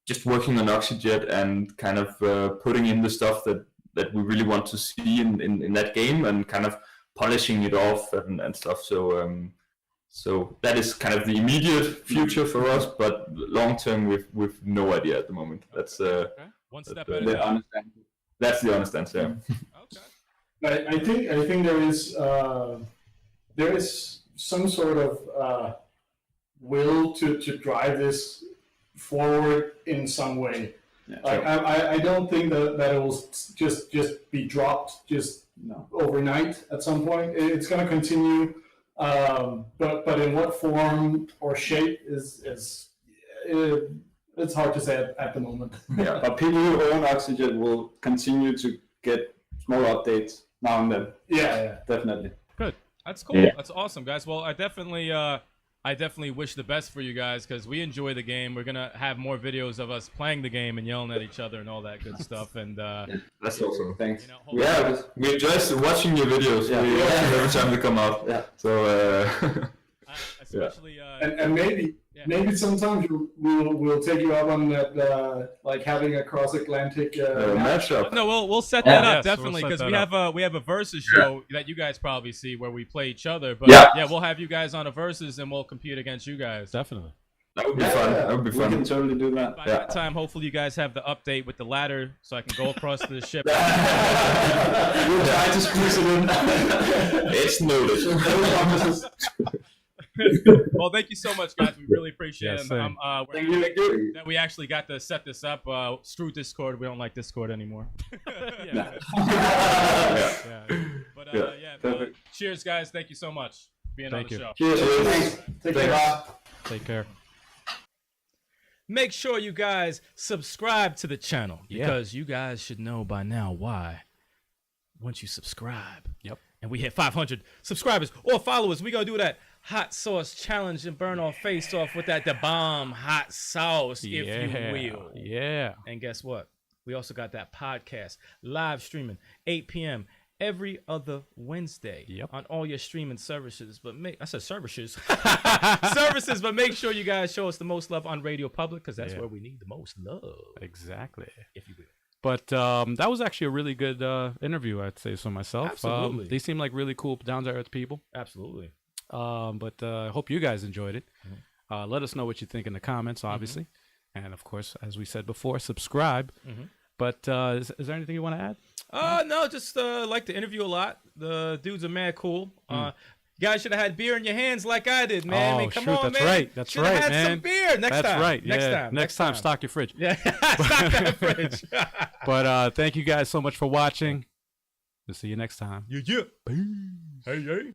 just working on Oxyjet and kind of putting in the stuff that we really want to see in that game and kind of polishing it off and stuff. So that is kind of the immediate future for us, but long term we've no idea at the moment. That's One step at a The time. honest answer. that's the honest answer. Okay. I think there is some sort of will to drive this forward in some way. Like I don't think that it will just be dropped overnight at some point. It's going to continue But in what form or shape it's hard to say at the moment. Yeah, but people who own Oxyjet will continue to get small updates now and then. Yeah. Definitely. Good. That's cool. Yeah. That's awesome, guys. Well, I definitely wish the best for you guys because we enjoy the game. We're gonna have more videos of us playing the game and yelling at each other and all that good stuff. And That's awesome. Thanks. you know, Yeah, we enjoy watching your videos. Yeah. We watch them every time they come out. Yeah. So especially And maybe sometimes we'll take you up on that, like having a cross-Atlantic matchup. no, we'll set that up Yes, we'll definitely set because that we have a versus show that you guys probably see where we play each other. But Yeah. we'll have you guys on a versus and we'll compete against you guys. Definitely. That would be fun. That would be We can fun. totally do that. By that time, hopefully you guys have the update with the ladder so I can go across the ship. We'll try to squeeze it in. It's noted. Well, thank you so much, guys. We really appreciate Yes, it. same. We're Thank you. that we actually got to set this up. Screw Discord. We don't like Discord anymore. Yeah. But Perfect. cheers, guys. Thank you so much for being Thank on the you. show. Cheers. Take care. Take care. Make sure you guys subscribe to the channel Yeah. because you guys should know by now why. Once you subscribe, Yep. and we hit 500 subscribers or followers, we gonna do that hot sauce challenge and burn our face off with that the bomb hot sauce, if you will. Yeah. And guess what? We also got that podcast live streaming 8 p.m. every other Wednesday on all your streaming services. But I said services. Services, but make sure you guys show us the most love on Radio Public because that's where we need the most love. Exactly. If you will. But that was actually a really good interview, I'd say so myself. Absolutely. They seem like really cool, down-to-earth people. Absolutely. But I hope you guys enjoyed it. Let us know what you think in the comments, obviously. And, of course, as we said before, subscribe. But is there anything you want to add? No, just like the interview a lot. The dudes are mad cool. You guys should have had beer in your hands like I did, man. Oh, I mean, come shoot, on, that's man. right. That's Should've right, had man. some beer next That's time. right. Next Yeah. time. Next time, stock your fridge. Yeah, stock that fridge. But thank you guys so much for watching. We'll see you next time. Yeah. Hey, hey.